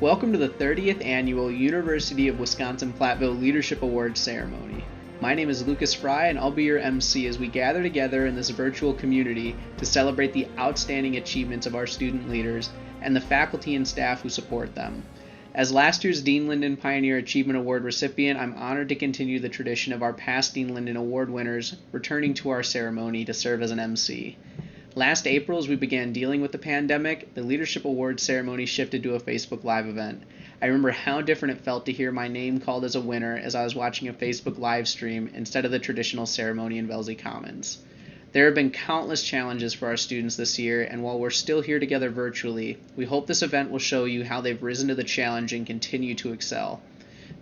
Welcome to the 30th Annual University of Wisconsin-Platteville Leadership Awards Ceremony. My name is Lucas Fry, and I'll be your MC as we gather together in this virtual community to celebrate the outstanding achievements of our student leaders and the faculty and staff who support them. As last year's Dean Linden Pioneer Achievement Award recipient, I'm honored to continue the tradition of our past Dean Linden Award winners returning to our ceremony to serve as an MC. Last April, as we began dealing with the pandemic, the Leadership Awards ceremony shifted to a Facebook Live event. I remember how different it felt to hear my name called as a winner as I was watching a Facebook live stream instead of the traditional ceremony in Wellesley Commons. There have been countless challenges for our students this year, and while we're still here together virtually, we hope this event will show you how they've risen to the challenge and continue to excel.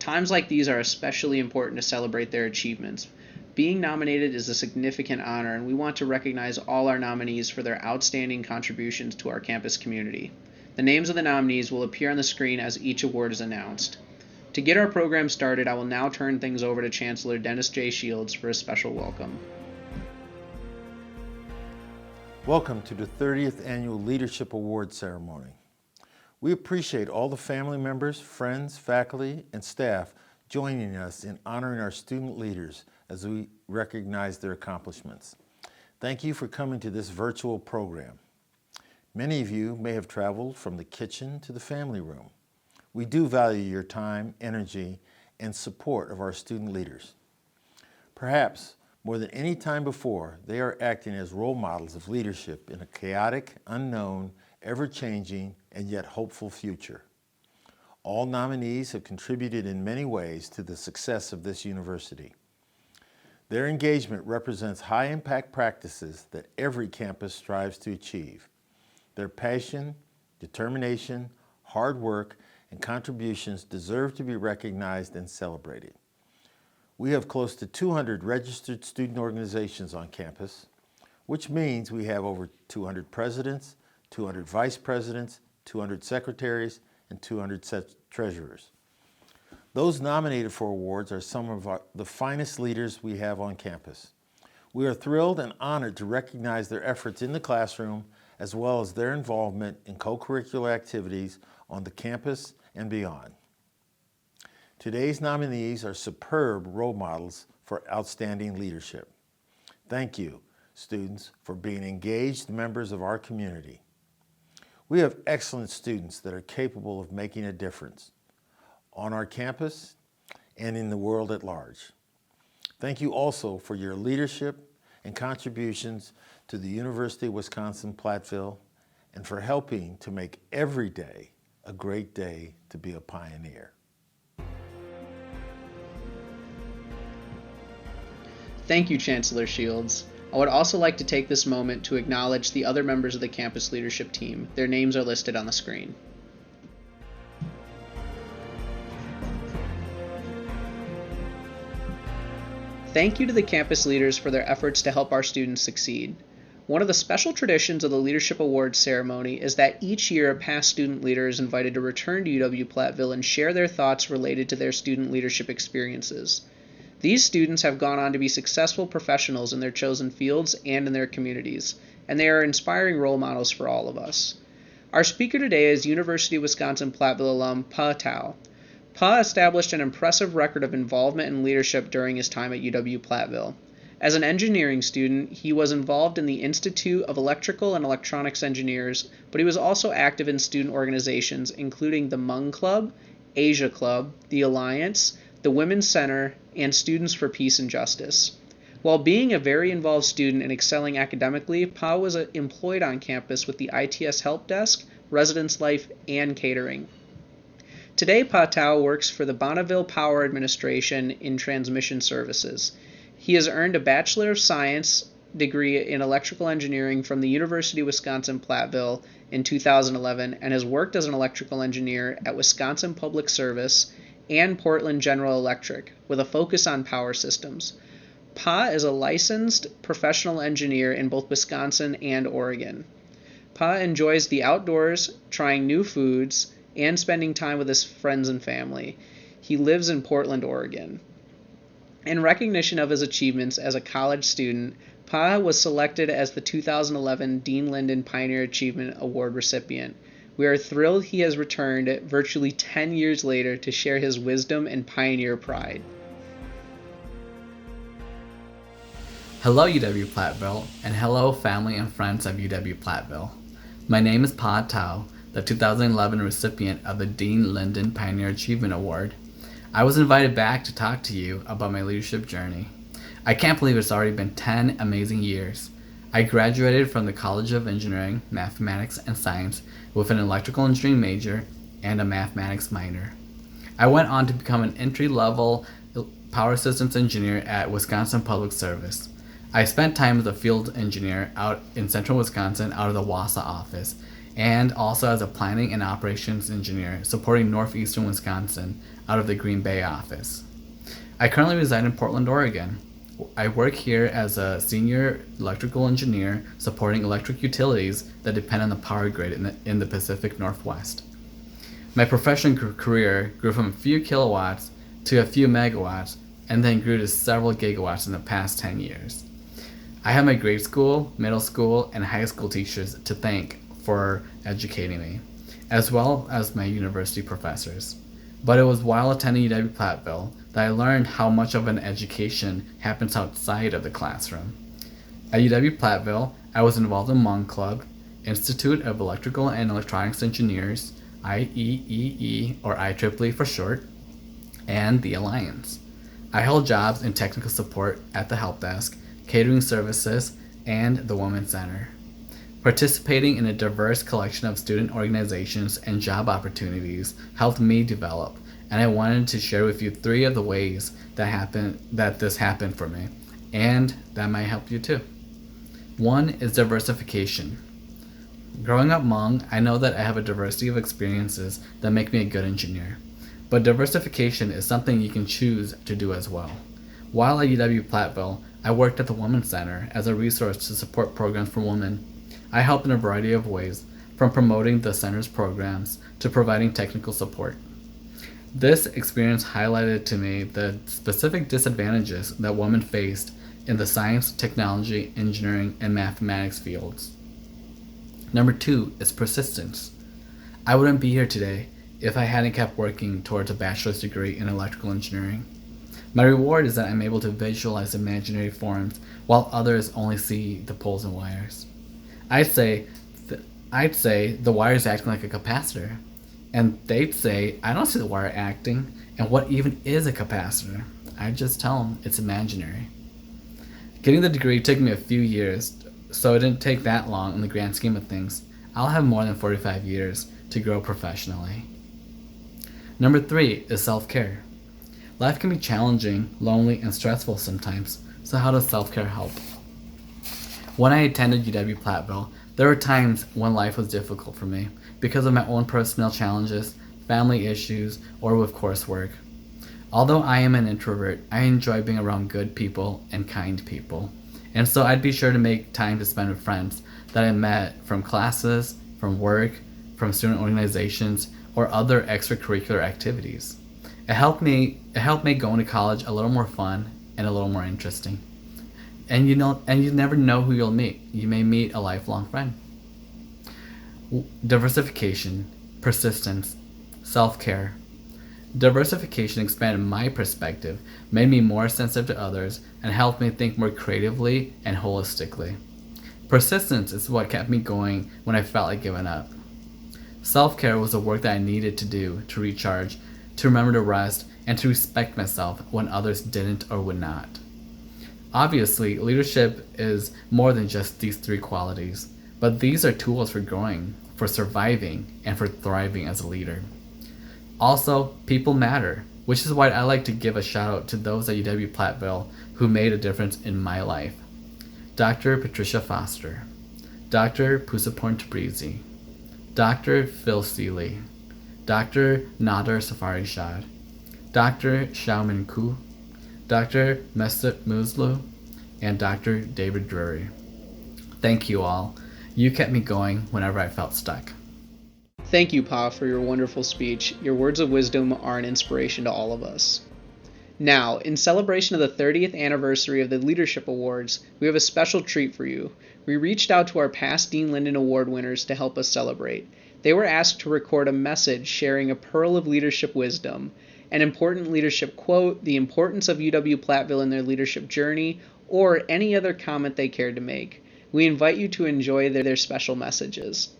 Times like these are especially important to celebrate their achievements. Being nominated is a significant honor, and we want to recognize all our nominees for their outstanding contributions to our campus community. The names of the nominees will appear on the screen as each award is announced. To get our program started, I will now turn things over to Chancellor Dennis J. Shields for a special welcome. Welcome to the 30th Annual Leadership Awards Ceremony. We appreciate all the family members, friends, faculty, and staff joining us in honoring our student leaders as we recognize their accomplishments. Thank you for coming to this virtual program. Many of you may have traveled from the kitchen to the family room. We do value your time, energy, and support of our student leaders. Perhaps more than any time before, they are acting as role models of leadership in a chaotic, unknown, ever-changing, and yet hopeful future. All nominees have contributed in many ways to the success of this university. Their engagement represents high-impact practices that every campus strives to achieve. Their passion, determination, hard work, and contributions deserve to be recognized and celebrated. We have close to 200 registered student organizations on campus, which means we have over 200 presidents, 200 vice presidents, 200 secretaries, and 200 treasurers. Those nominated for awards are some of the finest leaders we have on campus. We are thrilled and honored to recognize their efforts in the classroom as well as their involvement in co-curricular activities on the campus and beyond. Today's nominees are superb role models for outstanding leadership. Thank you, students, for being engaged members of our community. We have excellent students that are capable of making a difference on our campus and in the world at large. Thank you also for your leadership and contributions to the University of Wisconsin-Platteville and for helping to make every day a great day to be a pioneer. Thank you, Chancellor Shields. I would also like to take this moment to acknowledge the other members of the campus leadership team. Their names are listed on the screen. Thank you to the campus leaders for their efforts to help our students succeed. One of the special traditions of the Leadership Awards ceremony is that each year a past student leader is invited to return to UW-Platteville and share their thoughts related to their student leadership experiences. These students have gone on to be successful professionals in their chosen fields and in their communities, and they are inspiring role models for all of us. Our speaker today is University of Wisconsin-Platteville alum Thao. Pa established an impressive record of involvement and leadership during his time at UW-Platteville. As an engineering student, he was involved in the Institute of Electrical and Electronics Engineers, but he was also active in student organizations including the Hmong Club, Asia Club, the Alliance, the Women's Center, and Students for Peace and Justice. While being a very involved student and excelling academically, Pa was employed on campus with the ITS Help Desk, Residence Life, and Catering. Today, Thao works for the Bonneville Power Administration in Transmission Services. He has earned a Bachelor of Science degree in Electrical Engineering from the University of Wisconsin-Platteville in 2011 and has worked as an electrical engineer at Wisconsin Public Service and Portland General Electric with a focus on power systems. Pa is a licensed professional engineer in both Wisconsin and Oregon. Pa enjoys the outdoors, trying new foods, and spending time with his friends and family. He lives in Portland, Oregon. In recognition of his achievements as a college student, Pa was selected as the 2011 Dean Linden Pioneer Achievement Award recipient. We are thrilled he has returned virtually 10 years later to share his wisdom and pioneer pride. Hello UW-Platteville, and hello family and friends of UW-Platteville. My name is Thao, the 2011 recipient of the Dean Linden Pioneer Achievement Award. I was invited back to talk to you about my leadership journey. I can't believe it's already been 10 amazing years. I graduated from the College of Engineering, Mathematics, and Science with an electrical engineering major and a mathematics minor. I went on to become an entry-level power systems engineer at Wisconsin Public Service. I spent time as a field engineer out in central Wisconsin out of the Wausau office, and also as a planning and operations engineer supporting northeastern Wisconsin out of the Green Bay office. I currently reside in Portland, Oregon. I work here as a senior electrical engineer supporting electric utilities that depend on the power grid in the Pacific Northwest. My professional career grew from a few kilowatts to a few megawatts and then grew to several gigawatts in the past 10 years. I have my grade school, middle school, and high school teachers to thank for educating me, as well as my university professors. But it was while attending UW-Platteville that I learned how much of an education happens outside of the classroom. At UW-Platteville, I was involved in Hmong Club, Institute of Electrical and Electronics Engineers, IEEE, or IEEE for short, and the Lyons. I held jobs in technical support at the help desk, catering services, and the Women's Center. Participating in a diverse collection of student organizations and job opportunities helped me develop, and I wanted to share with you 3 of the ways that this happened for me, and that might help you too. 1 is diversification. Growing up Hmong, I know that I have a diversity of experiences that make me a good engineer, but diversification is something you can choose to do as well. While at UW-Platteville, I worked at the Women's Center as a resource to support programs for women. I helped in a variety of ways, from promoting the center's programs to providing technical support. This experience highlighted to me the specific disadvantages that women faced in the science, technology, engineering, and mathematics fields. Number 2 is persistence. I wouldn't be here today if I hadn't kept working towards a bachelor's degree in electrical engineering. My reward is that I'm able to visualize imaginary forms while others only see the poles and wires. I'd say the wire's acting like a capacitor, and they'd say I don't see the wire acting, and what even is a capacitor? I just tell them it's imaginary. Getting the degree took me a few years, so it didn't take that long in the grand scheme of things. I'll have more than 45 years to grow professionally. Number 3 is self-care. Life can be challenging, lonely, and stressful sometimes, so how does self-care help? When I attended UW-Platteville, there were times when life was difficult for me because of my own personal challenges, family issues, or with coursework. Although I am an introvert, I enjoy being around good people and kind people, and so I'd be sure to make time to spend with friends that I met from classes, from work, from student organizations, or other extracurricular activities. It helped make going to college a little more fun and a little more interesting. And you never know who you'll meet. You may meet a lifelong friend. Diversification, persistence, self-care. Diversification expanded my perspective, made me more sensitive to others, and helped me think more creatively and holistically. Persistence is what kept me going when I felt like giving up. Self-care was the work that I needed to do to recharge, to remember to rest, and to respect myself when others didn't or would not. Obviously, leadership is more than just these 3 qualities, but these are tools for growing, for surviving, and for thriving as a leader. Also, people matter, which is why I like to give a shout out to those at UW-Platteville who made a difference in my life. Dr. Patricia Foster, Dr. Pusaporn Tabrizi, Dr. Phil Seeley, Dr. Nader Safari Shad, Dr. Xiaomin Ku, Dr. Mesut Muslu, and Dr. David Drury. Thank you all. You kept me going whenever I felt stuck. Thank you, Pa, for your wonderful speech. Your words of wisdom are an inspiration to all of us. Now, in celebration of the 30th anniversary of the Leadership Awards, we have a special treat for you. We reached out to our past Dean Linden Award winners to help us celebrate. They were asked to record a message sharing a pearl of leadership wisdom, an important leadership quote, the importance of UW-Platteville in their leadership journey, or any other comment they cared to make. We invite you to enjoy their special messages.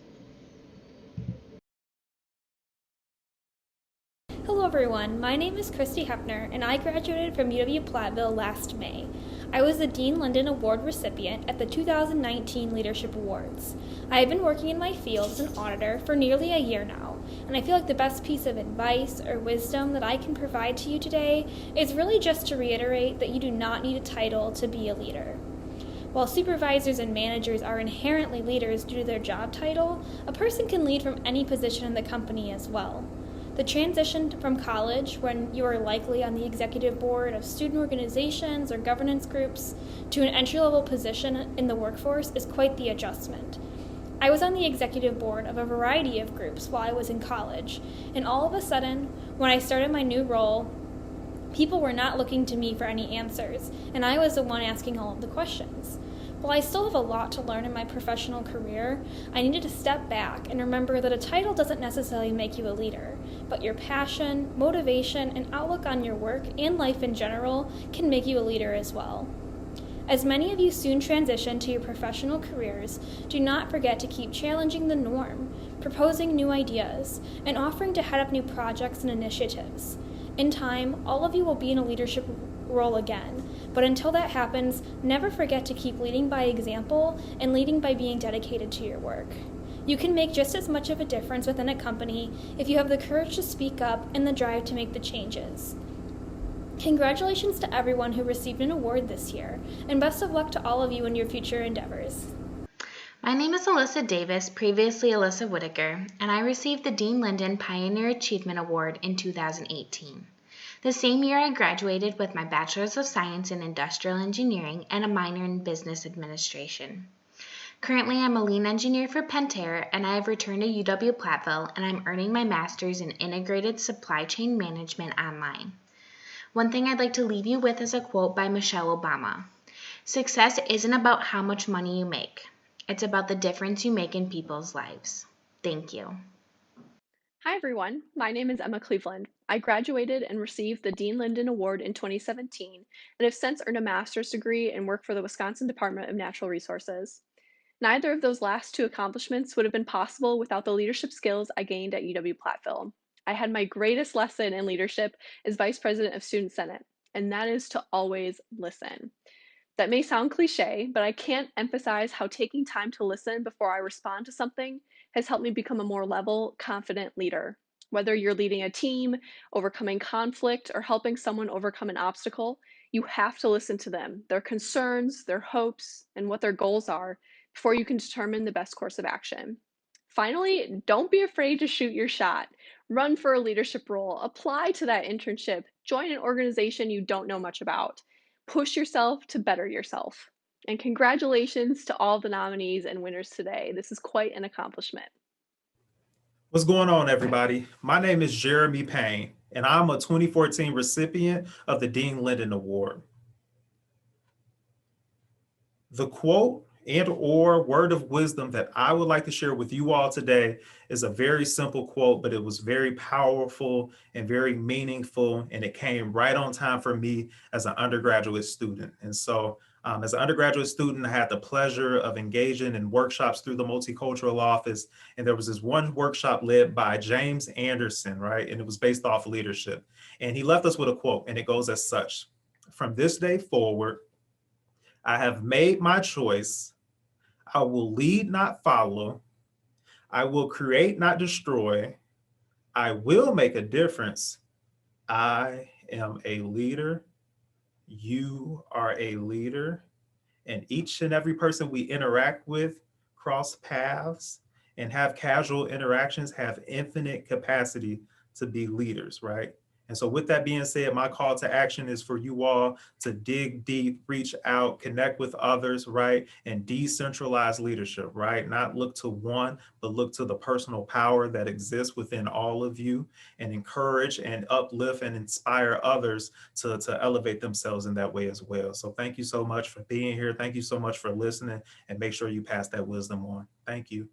Hello everyone, my name is Christy Hepner and I graduated from UW-Platteville last May. I was the Dean Linden Award recipient at the 2019 Leadership Awards. I have been working in my field as an auditor for nearly a year now, and I feel like the best piece of advice or wisdom that I can provide to you today is really just to reiterate that you do not need a title to be a leader. While supervisors and managers are inherently leaders due to their job title, a person can lead from any position in the company as well. The transition from college, when you are likely on the executive board of student organizations or governance groups, to an entry-level position in the workforce is quite the adjustment. I was on the executive board of a variety of groups while I was in college, and all of a sudden, when I started my new role, people were not looking to me for any answers, and I was the one asking all of the questions. While I still have a lot to learn in my professional career, I needed to step back and remember that a title doesn't necessarily make you a leader, but your passion, motivation, and outlook on your work and life in general can make you a leader as well. As many of you soon transition to your professional careers, do not forget to keep challenging the norm, proposing new ideas, and offering to head up new projects and initiatives. In time, all of you will be in a leadership role again, but until that happens, never forget to keep leading by example and leading by being dedicated to your work. You can make just as much of a difference within a company if you have the courage to speak up and the drive to make the changes. Congratulations to everyone who received an award this year, and best of luck to all of you in your future endeavors. My name is Alyssa Davis, previously Alyssa Whitaker, and I received the Dean Linden Pioneer Achievement Award in 2018. The same year I graduated with my Bachelor's of Science in Industrial Engineering and a minor in Business Administration. Currently, I'm a lean engineer for Pentair, and I have returned to UW-Platteville, and I'm earning my master's in Integrated Supply Chain Management online. One thing I'd like to leave you with is a quote by Michelle Obama. Success isn't about how much money you make. It's about the difference you make in people's lives. Thank you. Hi everyone, my name is Emma Cleveland. I graduated and received the Dean Linden Award in 2017 and have since earned a master's degree and work for the Wisconsin Department of Natural Resources. Neither of those last two accomplishments would have been possible without the leadership skills I gained at UW-Platteville. I had my greatest lesson in leadership as Vice President of Student Senate, and that is to always listen. That may sound cliche, but I can't emphasize how taking time to listen before I respond to something has helped me become a more level, confident leader. Whether you're leading a team, overcoming conflict, or helping someone overcome an obstacle, you have to listen to them, their concerns, their hopes, and what their goals are before you can determine the best course of action. Finally, don't be afraid to shoot your shot. Run for a leadership role, apply to that internship, join an organization you don't know much about. Push yourself to better yourself. And congratulations to all the nominees and winners today. This is quite an accomplishment. What's going on, everybody? My name is Jeremy Payne, and I'm a 2014 recipient of the Dean Linden Award. The quote and or word of wisdom that I would like to share with you all today is a very simple quote, but it was very powerful and very meaningful, and it came right on time for me as an undergraduate student. And so as an undergraduate student, I had the pleasure of engaging in workshops through the Multicultural Office. And there was this one workshop led by James Anderson, right? And it was based off leadership. And he left us with a quote, and it goes as such: "From this day forward, I have made my choice. I will lead, not follow. I will create, not destroy. I will make a difference. I am a leader. You are a leader. And each and every person we interact with, cross paths, and have casual interactions have infinite capacity to be leaders, right? And so with that being said, my call to action is for you all to dig deep, reach out, connect with others, right? And decentralize leadership, right? Not look to one, but look to the personal power that exists within all of you, and encourage and uplift and inspire others to elevate themselves in that way as well. So thank you so much for being here. Thank you so much for listening, and make sure you pass that wisdom on. Thank you.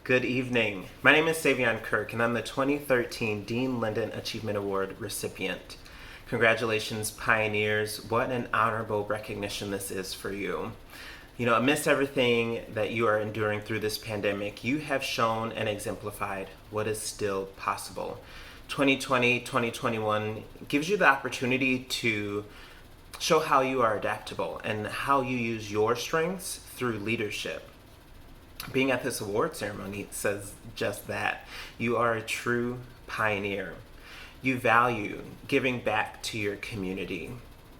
Good evening. My name is Savion Kirk, and I'm the 2013 Dean Linden Achievement Award recipient. Congratulations, pioneers. What an honorable recognition this is for you. You know, amidst everything that you are enduring through this pandemic, you have shown and exemplified what is still possible. 2020, 2021 gives you the opportunity to show how you are adaptable and how you use your strengths through leadership. Being at this award ceremony says just that. You are a true pioneer. You value giving back to your community.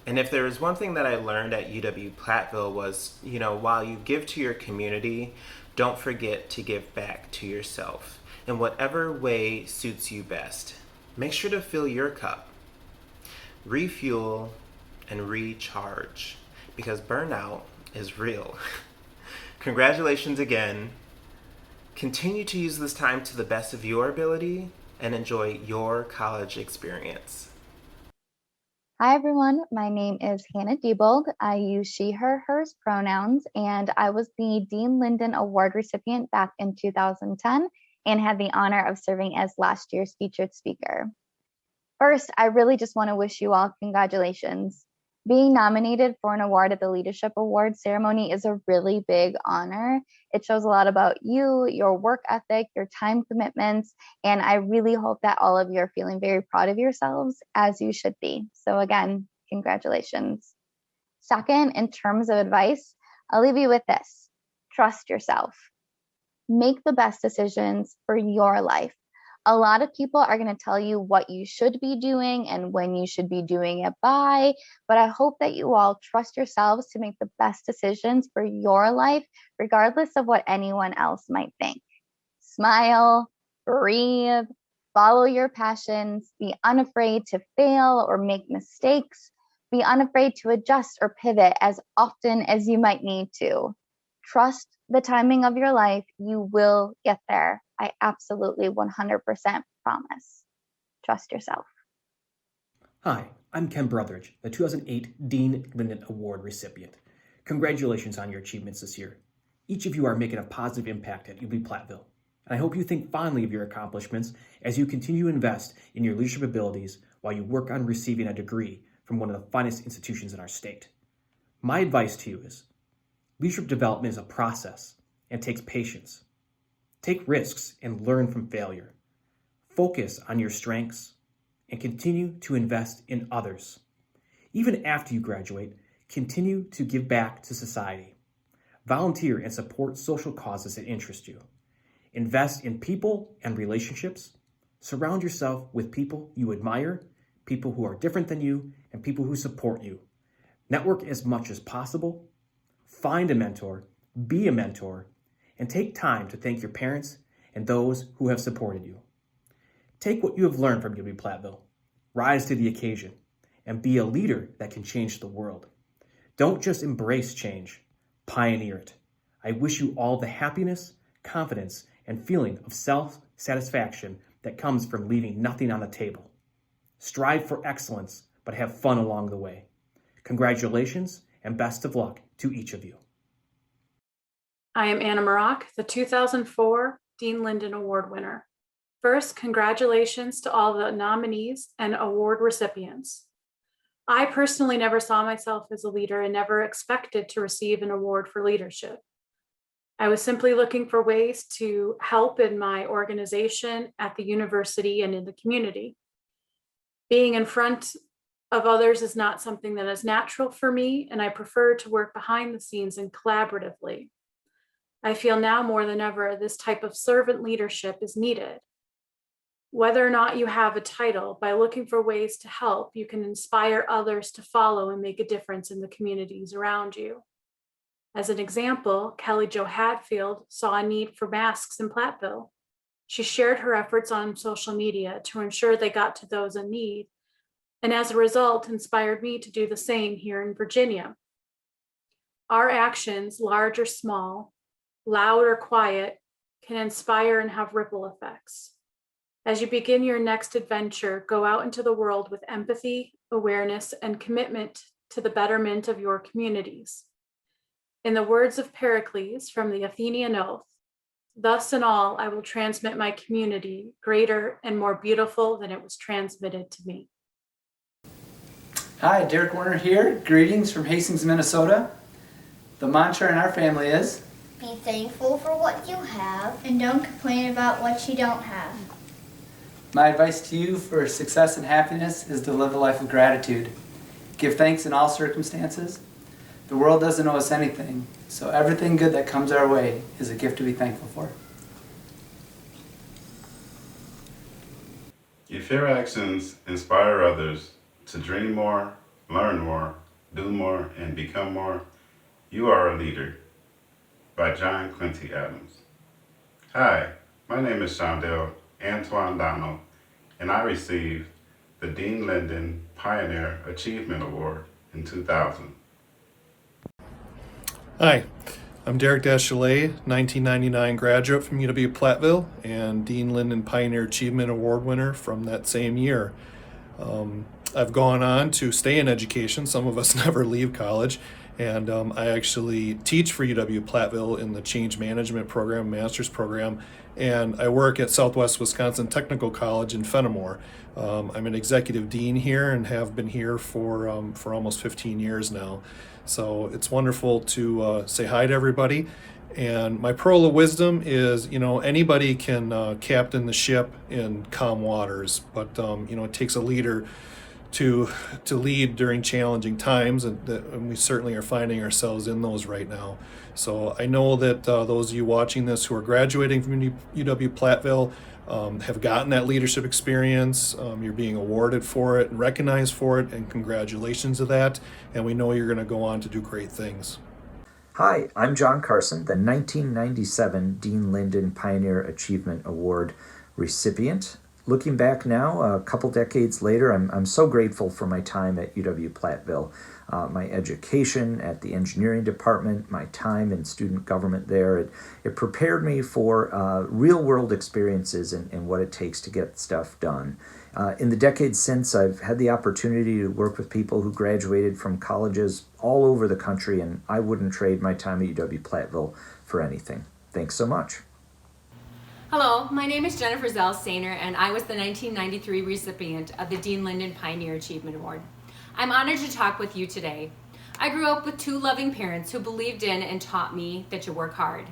And if there was one thing that I learned at UW-Platteville was, while you give to your community, don't forget to give back to yourself in whatever way suits you best. Make sure to fill your cup, refuel, and recharge, because burnout is real. Congratulations again. Continue to use this time to the best of your ability and enjoy your college experience. Hi everyone, my name is Hana Diebold. I use she, her, hers pronouns, and I was the Dean Linden Award recipient back in 2010 and had the honor of serving as last year's featured speaker. First, I really just want to wish you all congratulations. Being nominated for an award at the Leadership Award ceremony is a really big honor. It shows a lot about you, your work ethic, your time commitments, and I really hope that all of you are feeling very proud of yourselves, as you should be. So again, congratulations. Second, in terms of advice, I'll leave you with this. Trust yourself. Make the best decisions for your life. A lot of people are going to tell you what you should be doing and when you should be doing it by, but I hope that you all trust yourselves to make the best decisions for your life, regardless of what anyone else might think. Smile, breathe, follow your passions, be unafraid to fail or make mistakes, be unafraid to adjust or pivot as often as you might need to. Trust the timing of your life. You will get there. I absolutely 100% promise. Trust yourself. Hi, I'm Ken Brotheridge, the 2008 Dean Linden Award recipient. Congratulations on your achievements this year. Each of you are making a positive impact at UW-Platteville, and I hope you think fondly of your accomplishments as you continue to invest in your leadership abilities while you work on receiving a degree from one of the finest institutions in our state. My advice to you is, leadership development is a process and takes patience. Take risks and learn from failure. Focus on your strengths and continue to invest in others. Even after you graduate, continue to give back to society. Volunteer and support social causes that interest you. Invest in people and relationships. Surround yourself with people you admire, people who are different than you, and people who support you. Network as much as possible. Find a mentor, be a mentor, and take time to thank your parents and those who have supported you. Take what you have learned from UW-Platteville, rise to the occasion, and be a leader that can change the world. Don't just embrace change, pioneer it. I wish you all the happiness, confidence, and feeling of self-satisfaction that comes from leaving nothing on the table. Strive for excellence, but have fun along the way. Congratulations and best of luck to each of you. I am Anna Marock, the 2004 Dean Linden Award winner. First, congratulations to all the nominees and award recipients. I personally never saw myself as a leader and never expected to receive an award for leadership. I was simply looking for ways to help in my organization, at the university, and in the community. Being in front of others is not something that is natural for me, and I prefer to work behind the scenes and collaboratively. I feel now more than ever this type of servant leadership is needed. Whether or not you have a title, by looking for ways to help, you can inspire others to follow and make a difference in the communities around you. As an example, Kelly Jo Hatfield saw a need for masks in Platteville. She shared her efforts on social media to ensure they got to those in need, and as a result, inspired me to do the same here in Virginia. Our actions, large or small, loud or quiet, can inspire and have ripple effects. As you begin your next adventure, go out into the world with empathy, awareness, and commitment to the betterment of your communities. In the words of Pericles from the Athenian Oath, Thus in all, I will transmit my community greater and more beautiful than it was transmitted to me. Hi, Derek Warner here. Greetings from Hastings, Minnesota. The mantra in our family is, be thankful for what you have and don't complain about what you don't have. my advice to you for success and happiness is to live a life of gratitude. Give thanks in all circumstances. The world doesn't owe us anything, so everything good that comes our way is a gift to be thankful for. If your actions inspire others to dream more, learn more, do more, and become more, you are a leader. By John Quincy Adams. Hi, my name is Shondell Antoine Donald, and I received the Dean Linden Pioneer Achievement Award in 2000. Hi, I'm Derek Daschlead, 1999 graduate from UW-Platteville and Dean Linden Pioneer Achievement Award winner from that same year. I've gone on to stay in education. Some of us never leave college. And I actually teach for UW-Platteville in the Change Management program, master's program, and I work at Southwest Wisconsin Technical College in Fenimore. I'm an executive dean here and have been here for almost 15 years now. So it's wonderful to say hi to everybody. And my pearl of wisdom is, anybody can captain the ship in calm waters, but it takes a leader to lead during challenging times, and we certainly are finding ourselves in those right now. So I know that those of you watching this who are graduating from UW-Platteville have gotten that leadership experience. You're being awarded for it and recognized for it, and congratulations to that. And we know you're going to go on to do great things. Hi, I'm John Carson, the 1997 Dean Linden Pioneer Achievement Award recipient. Looking back now, a couple decades later, I'm so grateful for my time at UW-Platteville. My education at the engineering department, my time in student government there, it prepared me for real-world experiences and what it takes to get stuff done. In the decades since, I've had the opportunity to work with people who graduated from colleges all over the country, and I wouldn't trade my time at UW-Platteville for anything. Thanks so much. Hello, my name is Jennifer Zell Sainer, and I was the 1993 recipient of the Dean Linden Pioneer Achievement Award. I'm honored to talk with you today. I grew up with two loving parents who believed in and taught me that you work hard.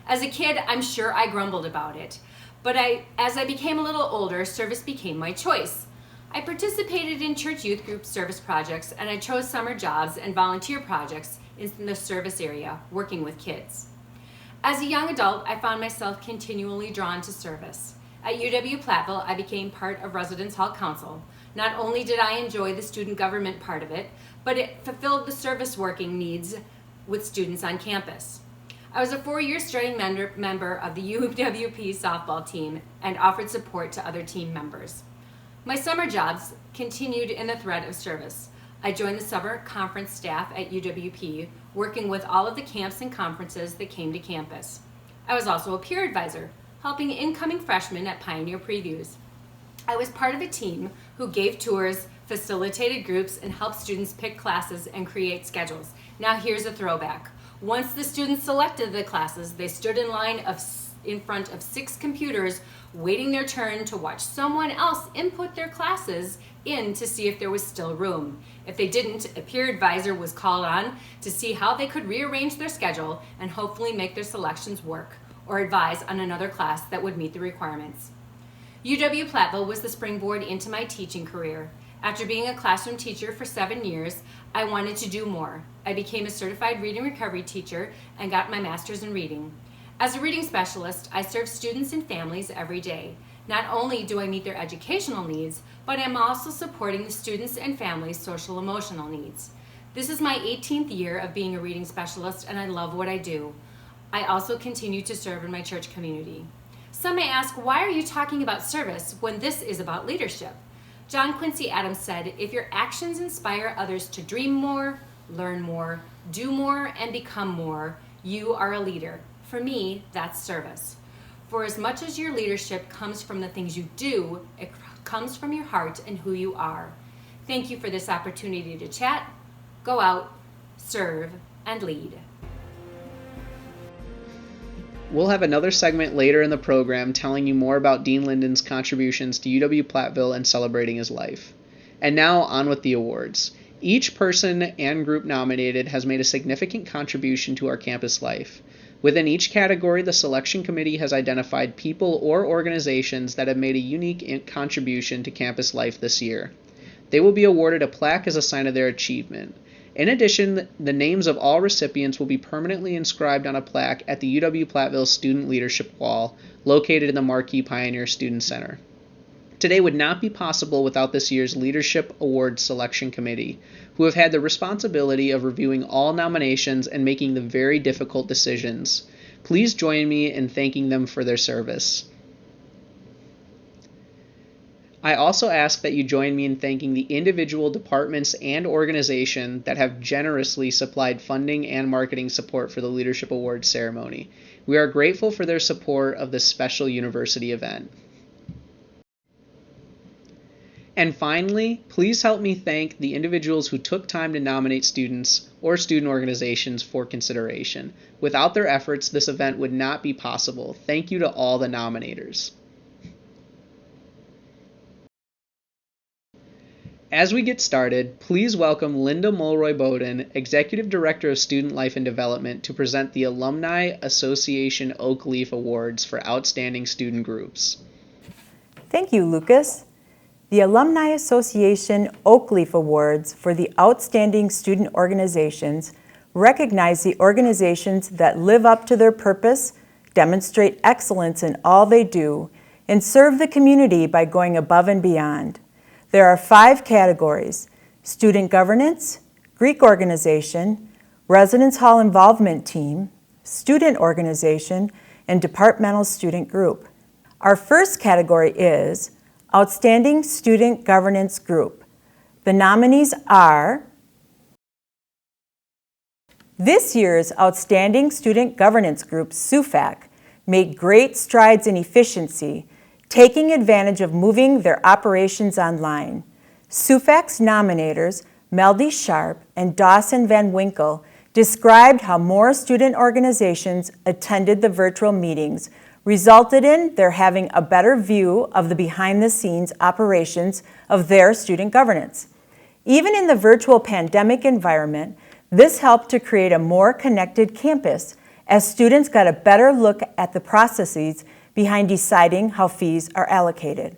As a kid, I'm sure I grumbled about it, but as I became a little older, service became my choice. I participated in church youth group service projects, and I chose summer jobs and volunteer projects in the service area, working with kids. As a young adult, I found myself continually drawn to service. At UW-Platteville, I became part of Residence Hall Council. Not only did I enjoy the student government part of it, but it fulfilled the service working needs with students on campus. I was a 4-year starting member of the UWP softball team and offered support to other team members. My summer jobs continued in the thread of service. I joined the summer conference staff at UWP, working with all of the camps and conferences that came to campus. I was also a peer advisor, helping incoming freshmen at Pioneer Previews. I was part of a team who gave tours, facilitated groups, and helped students pick classes and create schedules. Now here's a throwback. Once the students selected the classes, they stood in line in front of 6 computers, waiting their turn to watch someone else input their classes in to see if there was still room. If they didn't, a peer advisor was called on to see how they could rearrange their schedule and hopefully make their selections work, or advise on another class that would meet the requirements. UW-Platteville was the springboard into my teaching career. After being a classroom teacher for 7 years, I wanted to do more. I became a certified reading recovery teacher and got my master's in reading. As a reading specialist, I serve students and families every day. Not only do I meet their educational needs, but I'm also supporting the students and families' social emotional needs. This is my 18th year of being a reading specialist, and I love what I do. I also continue to serve in my church community. Some may ask, why are you talking about service when this is about leadership? John Quincy Adams said, if your actions inspire others to dream more, learn more, do more, and become more, you are a leader. For me, that's service. For as much as your leadership comes from the things you do, it comes from your heart and who you are. Thank you for this opportunity to chat, go out, serve, and lead. We'll have another segment later in the program telling you more about Dean Linden's contributions to UW-Platteville and celebrating his life. And now, on with the awards. Each person and group nominated has made a significant contribution to our campus life. Within each category, the selection committee has identified people or organizations that have made a unique contribution to campus life this year. They will be awarded a plaque as a sign of their achievement. In addition, the names of all recipients will be permanently inscribed on a plaque at the UW-Platteville Student Leadership Wall, located in the Marquee Pioneer Student Center. Today would not be possible without this year's Leadership Awards Selection Committee, who have had the responsibility of reviewing all nominations and making the very difficult decisions. Please join me in thanking them for their service. I also ask that you join me in thanking the individual departments and organizations that have generously supplied funding and marketing support for the Leadership Awards ceremony. We are grateful for their support of this special university event. And finally, please help me thank the individuals who took time to nominate students or student organizations for consideration. Without their efforts, this event would not be possible. Thank you to all the nominators. As we get started, please welcome Linda Mulroy-Bowden, Executive Director of Student Life and Development, to present the Alumni Association Oak Leaf Awards for Outstanding Student Groups. Thank you, Lucas. The Alumni Association Oak Leaf Awards for the Outstanding Student Organizations recognize the organizations that live up to their purpose, demonstrate excellence in all they do, and serve the community by going above and beyond. There are 5 categories: Student Governance, Greek Organization, Residence Hall Involvement Team, Student Organization, and Departmental Student Group. Our first category is Outstanding Student Governance Group. The nominees are this year's Outstanding Student Governance Group, SUFAC, made great strides in efficiency, taking advantage of moving their operations online. SUFAC's nominators, Melody Sharp and Dawson Van Winkle, described how more student organizations attended the virtual meetings, resulted in their having a better view of the behind-the-scenes operations of their student governance. Even in the virtual pandemic environment, this helped to create a more connected campus as students got a better look at the processes behind deciding how fees are allocated.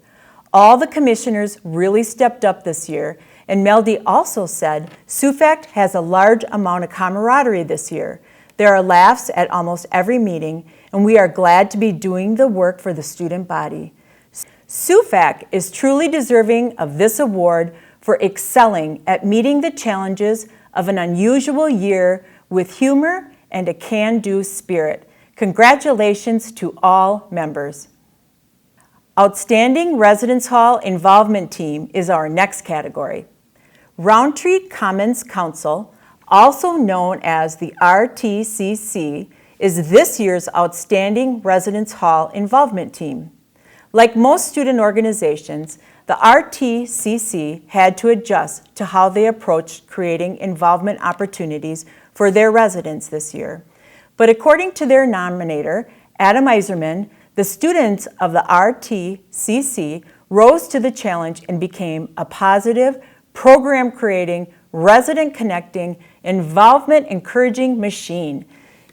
All the commissioners really stepped up this year, and Melody also said SUFAC has a large amount of camaraderie this year. There are laughs at almost every meeting, and we are glad to be doing the work for the student body. SUFAC is truly deserving of this award for excelling at meeting the challenges of an unusual year with humor and a can-do spirit. Congratulations to all members. Outstanding Residence Hall Involvement Team is our next category. Roundtree Commons Council, also known as the RTCC, is this year's Outstanding Residence Hall Involvement Team. Like most student organizations, the RTCC had to adjust to how they approached creating involvement opportunities for their residents this year. But according to their nominator, Adam Iserman, the students of the RTCC rose to the challenge and became a positive, program-creating, resident-connecting, involvement-encouraging machine.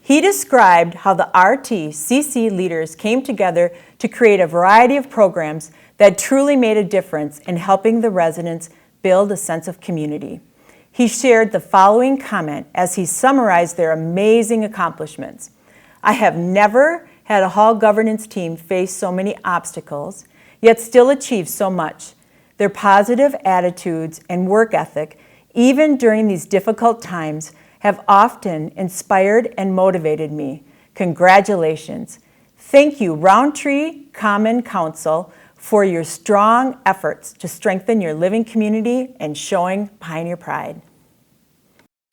He described how the RTCC leaders came together to create a variety of programs that truly made a difference in helping the residents build a sense of community. He shared the following comment as he summarized their amazing accomplishments. I have never had a hall governance team face so many obstacles, yet still achieve so much. Their positive attitudes and work ethic, even during these difficult times, have often inspired and motivated me. Congratulations. Thank you, Roundtree Common Council, for your strong efforts to strengthen your living community and showing Pioneer Pride.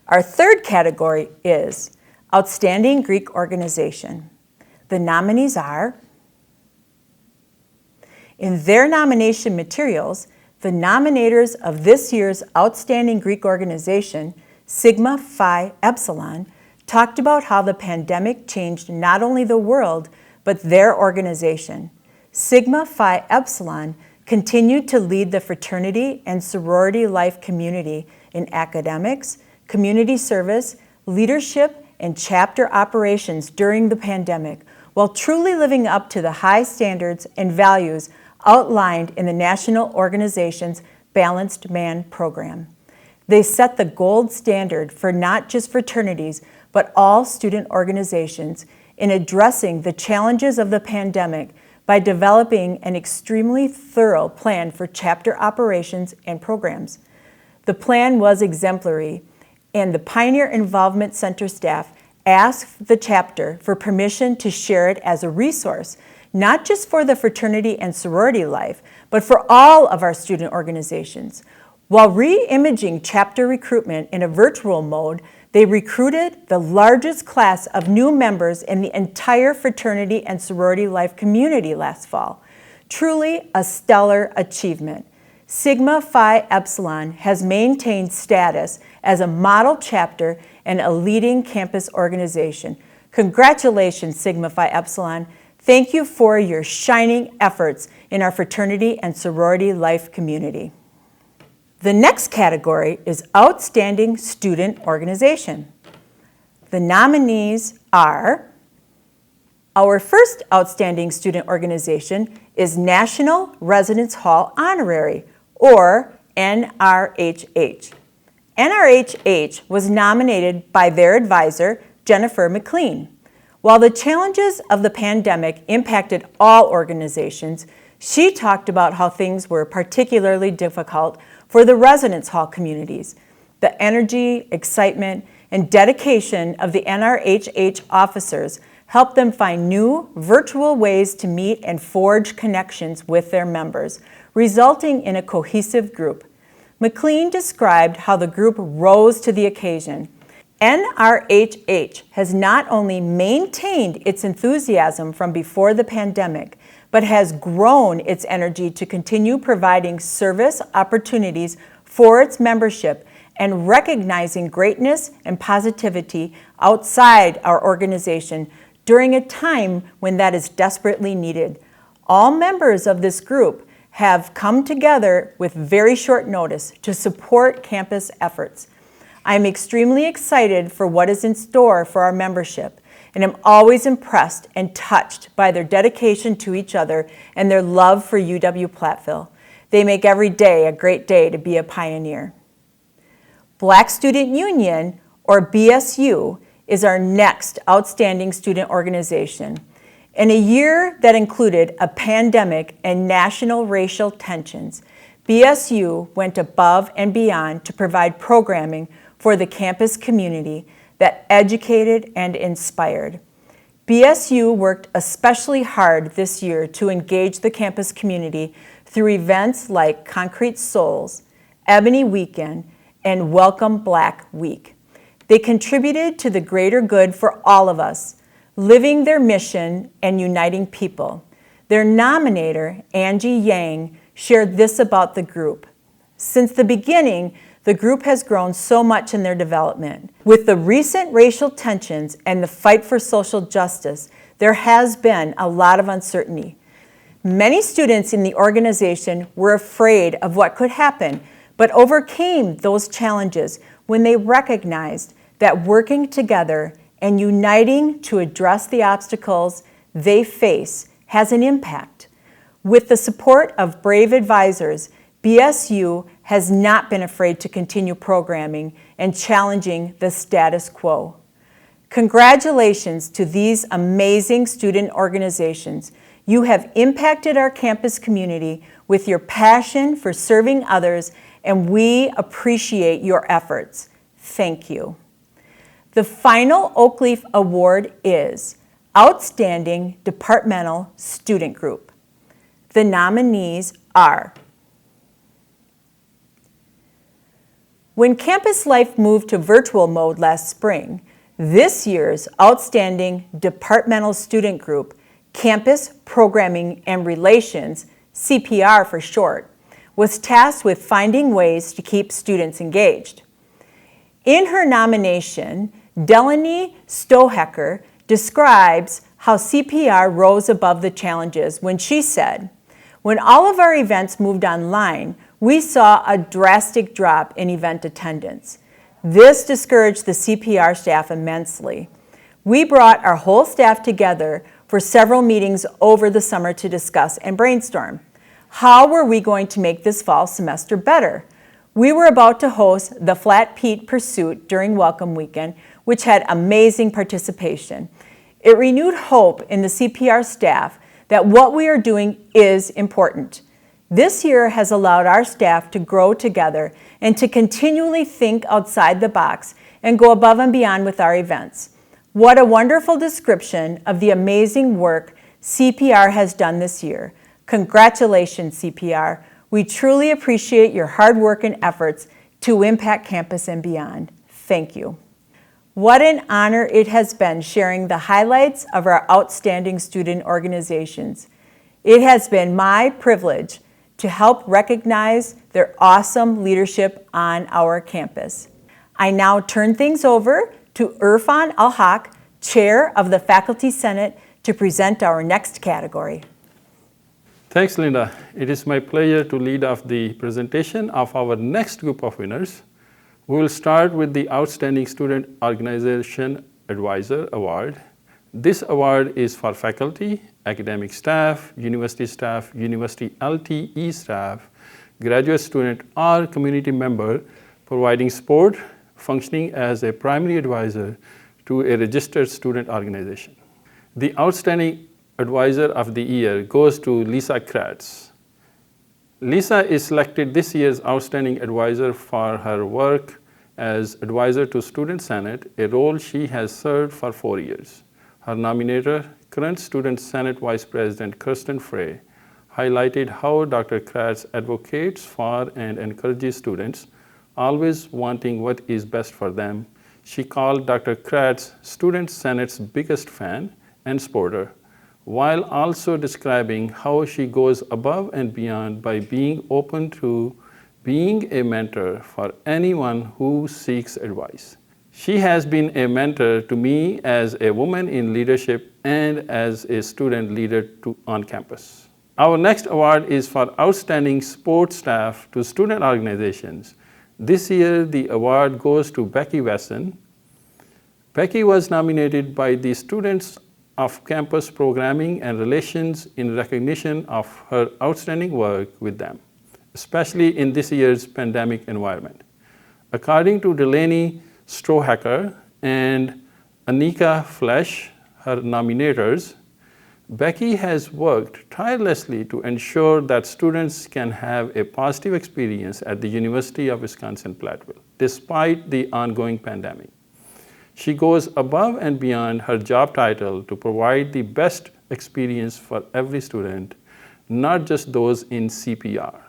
Our third category is Outstanding Greek Organization. The nominees are, in their nomination materials, the nominators of this year's Outstanding Greek Organization, Sigma Phi Epsilon, talked about how the pandemic changed not only the world, but their organization. Sigma Phi Epsilon continued to lead the fraternity and sorority life community in academics, community service, leadership, and chapter operations during the pandemic, while truly living up to the high standards and values outlined in the national organization's Balanced Man program. They set the gold standard for not just fraternities, but all student organizations in addressing the challenges of the pandemic by developing an extremely thorough plan for chapter operations and programs. The plan was exemplary, and the Pioneer Involvement Center staff asked the chapter for permission to share it as a resource, not just for the fraternity and sorority life, but for all of our student organizations. While re-imaging chapter recruitment in a virtual mode, they recruited the largest class of new members in the entire fraternity and sorority life community last fall. Truly a stellar achievement. Sigma Phi Epsilon has maintained status as a model chapter and a leading campus organization. Congratulations, Sigma Phi Epsilon. Thank you for your shining efforts in our fraternity and sorority life community. The next category is Outstanding Student Organization. The nominees are, our first Outstanding Student Organization is National Residence Hall Honorary, or NRHH. NRHH was nominated by their advisor, Jennifer McLean. While the challenges of the pandemic impacted all organizations, she talked about how things were particularly difficult for the residence hall communities. The energy, excitement, and dedication of the NRHH officers helped them find new virtual ways to meet and forge connections with their members, resulting in a cohesive group. McLean described how the group rose to the occasion. NRHH has not only maintained its enthusiasm from before the pandemic, but has grown its energy to continue providing service opportunities for its membership and recognizing greatness and positivity outside our organization during a time when that is desperately needed. All members of this group have come together with very short notice to support campus efforts. I'm extremely excited for what is in store for our membership, and I'm always impressed and touched by their dedication to each other and their love for UW-Platteville. They make every day a great day to be a pioneer. Black Student Union, or BSU, is our next outstanding student organization. In a year that included a pandemic and national racial tensions, BSU went above and beyond to provide programming for the campus community that educated and inspired. BSU worked especially hard this year to engage the campus community through events like Concrete Souls, Ebony Weekend, and Welcome Black Week. They contributed to the greater good for all of us, living their mission and uniting people. Their nominator, Angie Yang, shared this about the group. Since the beginning, the group has grown so much in their development. With the recent racial tensions and the fight for social justice, there has been a lot of uncertainty. Many students in the organization were afraid of what could happen, but overcame those challenges when they recognized that working together and uniting to address the obstacles they face has an impact. With the support of brave advisors, BSU has not been afraid to continue programming and challenging the status quo. Congratulations to these amazing student organizations. You have impacted our campus community with your passion for serving others, and we appreciate your efforts. Thank you. The final Oakleaf Award is Outstanding Departmental Student Group. The nominees are: when campus life moved to virtual mode last spring, this year's Outstanding Departmental Student Group, Campus Programming and Relations, CPR for short, was tasked with finding ways to keep students engaged. In her nomination, Delaney Stohecker describes how CPR rose above the challenges when she said, "When all of our events moved online, we saw a drastic drop in event attendance. This discouraged the CPR staff immensely. We brought our whole staff together for several meetings over the summer to discuss and brainstorm. How were we going to make this fall semester better? We were about to host the Flat Pete Pursuit during Welcome Weekend, which had amazing participation. It renewed hope in the CPR staff that what we are doing is important. This year has allowed our staff to grow together and to continually think outside the box and go above and beyond with our events. What a wonderful description of the amazing work CPR has done this year. Congratulations, CPR. We truly appreciate your hard work and efforts to impact campus and beyond. Thank you." What an honor it has been sharing the highlights of our outstanding student organizations. It has been my privilege to help recognize their awesome leadership on our campus. I now turn things over to Irfan Al-Haq, Chair of the Faculty Senate, to present our next category. Thanks, Linda. It is my pleasure to lead off the presentation of our next group of winners. We will start with the Outstanding Student Organization Advisor Award. This award is for faculty, academic staff, university LTE staff, graduate student, or community member providing support, functioning as a primary advisor to a registered student organization. The Outstanding Advisor of the Year goes to Lisa Kratz. Lisa is selected this year's Outstanding Advisor for her work as Advisor to Student Senate, a role she has served for 4 years. Her nominator, current Student Senate Vice President Kirsten Fry, highlighted how Dr. Kratz advocates for and encourages students, always wanting what is best for them. She called Dr. Kratz Student Senate's biggest fan and supporter, while also describing how she goes above and beyond by being open to being a mentor for anyone who seeks advice. She has been a mentor to me as a woman in leadership and as a student leader on campus. Our next award is for Outstanding Support Staff to Student Organizations. This year, the award goes to Becky Wesson. Becky was nominated by the students of campus programming and relations in recognition of her outstanding work with them, especially in this year's pandemic environment. According to Delaney Stohecker and Anika Flesch, her nominators, Becky has worked tirelessly to ensure that students can have a positive experience at the University of Wisconsin-Platteville, despite the ongoing pandemic. She goes above and beyond her job title to provide the best experience for every student, not just those in CPR.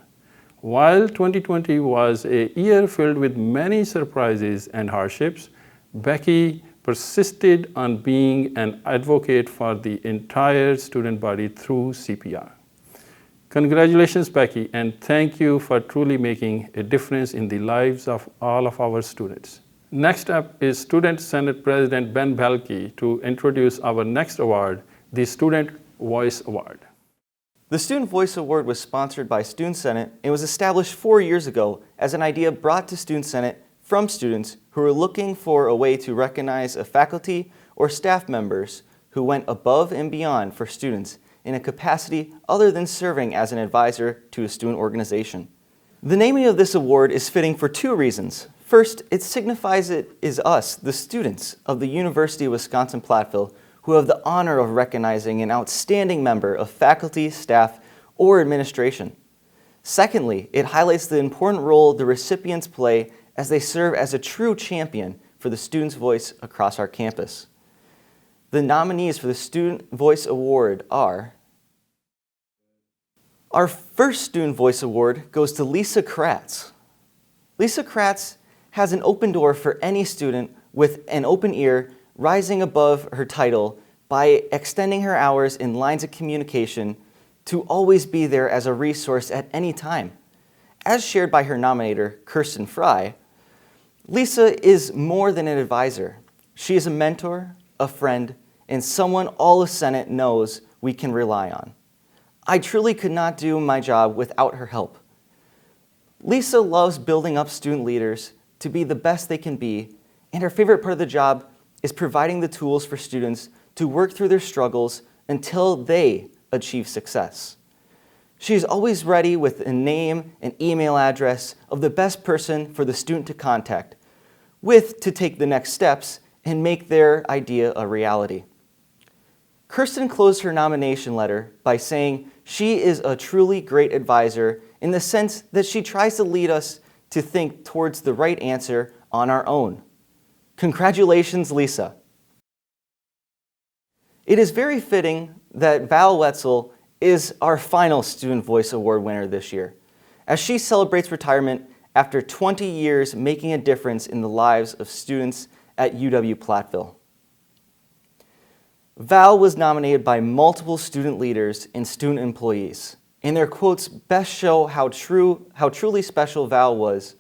While 2020 was a year filled with many surprises and hardships, Becky persisted on being an advocate for the entire student body through CPR. Congratulations, Becky, and thank you for truly making a difference in the lives of all of our students. Next up is Student Senate President Ben Belkey to introduce our next award, the Student Voice Award. The Student Voice Award was sponsored by Student Senate and was established 4 years ago as an idea brought to Student Senate from students who were looking for a way to recognize a faculty or staff members who went above and beyond for students in a capacity other than serving as an advisor to a student organization. The naming of this award is fitting for 2 reasons. First, it signifies it is us, the students of the University of Wisconsin-Platteville, who have the honor of recognizing an outstanding member of faculty, staff, or administration. Secondly, it highlights the important role the recipients play as they serve as a true champion for the student's voice across our campus. The nominees for the Student Voice Award are: our first Student Voice Award goes to Lisa Kratz. Lisa Kratz has an open door for any student with an open ear, rising above her title by extending her hours in lines of communication to always be there as a resource at any time. As shared by her nominator, Kirsten Fry, Lisa is more than an advisor. She is a mentor, a friend, and someone all of Senate knows we can rely on. I truly could not do my job without her help. Lisa loves building up student leaders to be the best they can be, and her favorite part of the job is providing the tools for students to work through their struggles until they achieve success. She is always ready with a name and email address of the best person for the student to contact, to take the next steps and make their idea a reality. Kirsten closed her nomination letter by saying she is a truly great advisor in the sense that she tries to lead us to think towards the right answer on our own. Congratulations, Lisa. It is very fitting that Val Wetzel is our final Student Voice Award winner this year, as she celebrates retirement after 20 years making a difference in the lives of students at UW-Platteville. Val was nominated by multiple student leaders and student employees, and their quotes best show how truly special Val was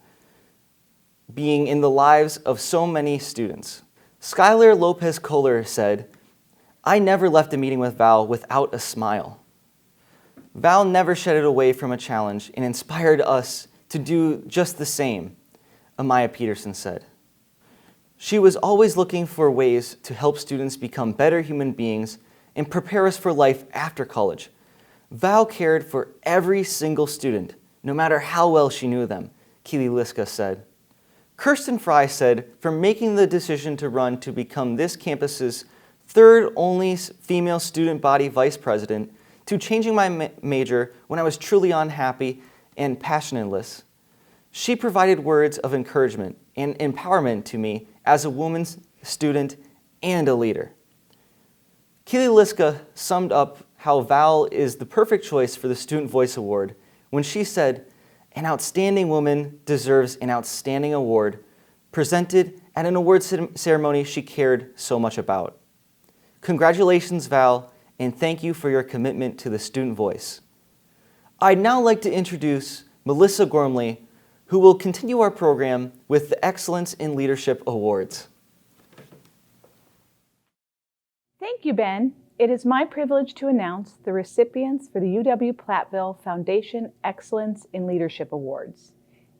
being in the lives of so many students. Skylar Lopez-Kohler said, "I never left a meeting with Val without a smile. Val never shied away from a challenge and inspired us to do just the same," Amaya Peterson said. She was always looking for ways to help students become better human beings and prepare us for life after college. Val cared for every single student, no matter how well she knew them, Keely Liska said. Kirsten Fry said, "From making the decision to run to become this campus's third only female student body vice president, to changing my major when I was truly unhappy and passionateless, she provided words of encouragement and empowerment to me as a woman, student, and a leader." Keely Liska summed up how Val is the perfect choice for the Student Voice Award when she said, "An outstanding woman deserves an outstanding award presented at an award ceremony she cared so much about." Congratulations, Val, and thank you for your commitment to the student voice. I'd now like to introduce Melissa Gormley, who will continue our program with the Excellence in Leadership Awards. Thank you, Ben. It is my privilege to announce the recipients for the UW-Platteville Foundation Excellence in Leadership Awards.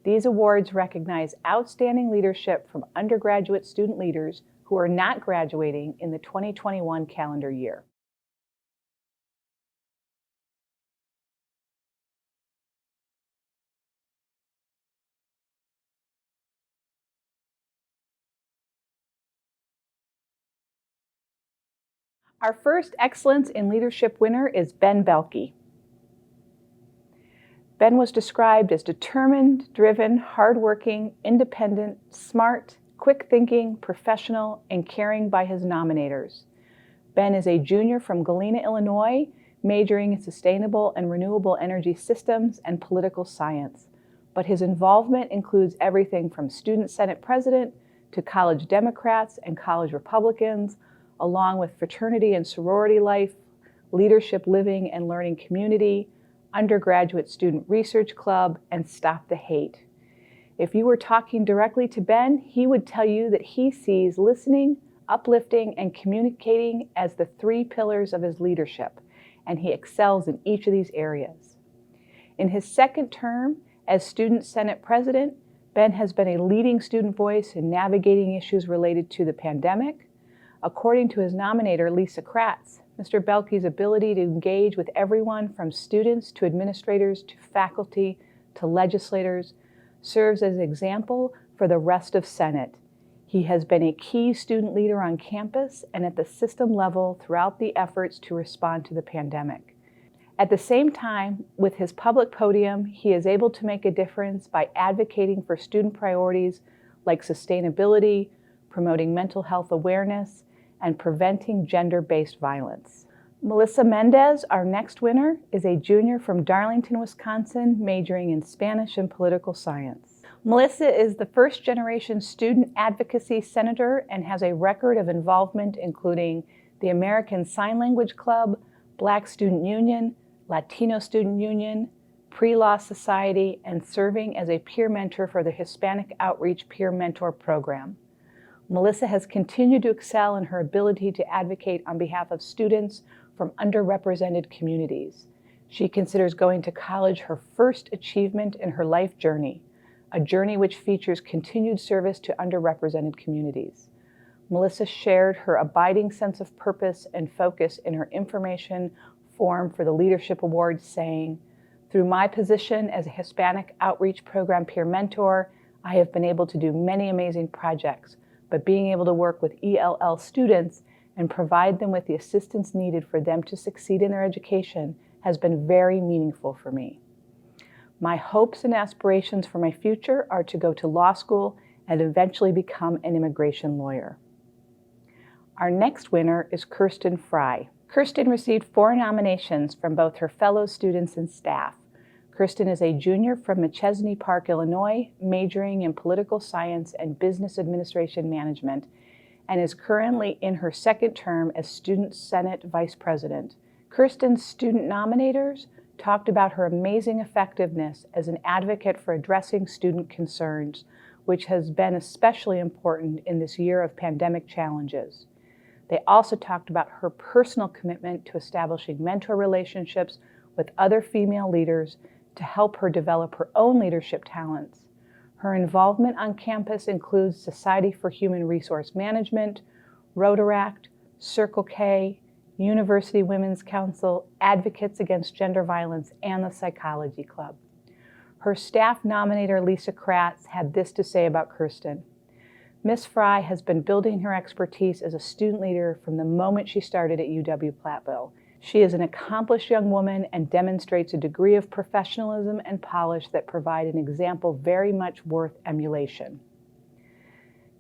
These awards recognize outstanding leadership from undergraduate student leaders who are not graduating in the 2021 calendar year. Our first Excellence in Leadership winner is Ben Belkey. Ben was described as determined, driven, hardworking, independent, smart, quick-thinking, professional, and caring by his nominators. Ben is a junior from Galena, Illinois, majoring in sustainable and renewable energy systems and political science. But his involvement includes everything from student senate president to college Democrats and college Republicans, along with fraternity and sorority life, leadership living and learning community, undergraduate student research club, and Stop the Hate. If you were talking directly to Ben, he would tell you that he sees listening, uplifting, and communicating as the three pillars of his leadership, and he excels in each of these areas. In his second term as Student Senate President, Ben has been a leading student voice in navigating issues related to the pandemic. According to his nominator, Lisa Kratz, Mr. Belkey's ability to engage with everyone from students to administrators to faculty to legislators serves as an example for the rest of Senate. He has been a key student leader on campus and at the system level throughout the efforts to respond to the pandemic. At the same time, with his public podium, he is able to make a difference by advocating for student priorities like sustainability, promoting mental health awareness, and preventing gender-based violence. Melissa Mendes, our next winner, is a junior from Darlington, Wisconsin, majoring in Spanish and political science. Melissa is the first-generation student advocacy senator and has a record of involvement including the American Sign Language Club, Black Student Union, Latino Student Union, Pre-Law Society, and serving as a peer mentor for the Hispanic Outreach Peer Mentor Program. Melissa has continued to excel in her ability to advocate on behalf of students from underrepresented communities. She considers going to college her first achievement in her life journey, a journey which features continued service to underrepresented communities. Melissa shared her abiding sense of purpose and focus in her information form for the Leadership Award, saying, "Through my position as a Hispanic Outreach Program peer mentor, I have been able to do many amazing projects, but being able to work with ELL students and provide them with the assistance needed for them to succeed in their education has been very meaningful for me. My hopes and aspirations for my future are to go to law school and eventually become an immigration lawyer." Our next winner is Kirsten Fry. Kirsten received 4 nominations from both her fellow students and staff. Kirsten is a junior from Machesney Park, Illinois, majoring in political science and business administration management, and is currently in her 2nd term as Student Senate Vice President. Kirsten's student nominators talked about her amazing effectiveness as an advocate for addressing student concerns, which has been especially important in this year of pandemic challenges. They also talked about her personal commitment to establishing mentor relationships with other female leaders to help her develop her own leadership talents. Her involvement on campus includes Society for Human Resource Management, Rotaract, Circle K, University Women's Council, Advocates Against Gender Violence, and the Psychology Club. Her staff nominator, Lisa Kratz, had this to say about Kirsten. Ms. Fry has been building her expertise as a student leader from the moment she started at UW-Platteville. She is an accomplished young woman and demonstrates a degree of professionalism and polish that provide an example very much worth emulation.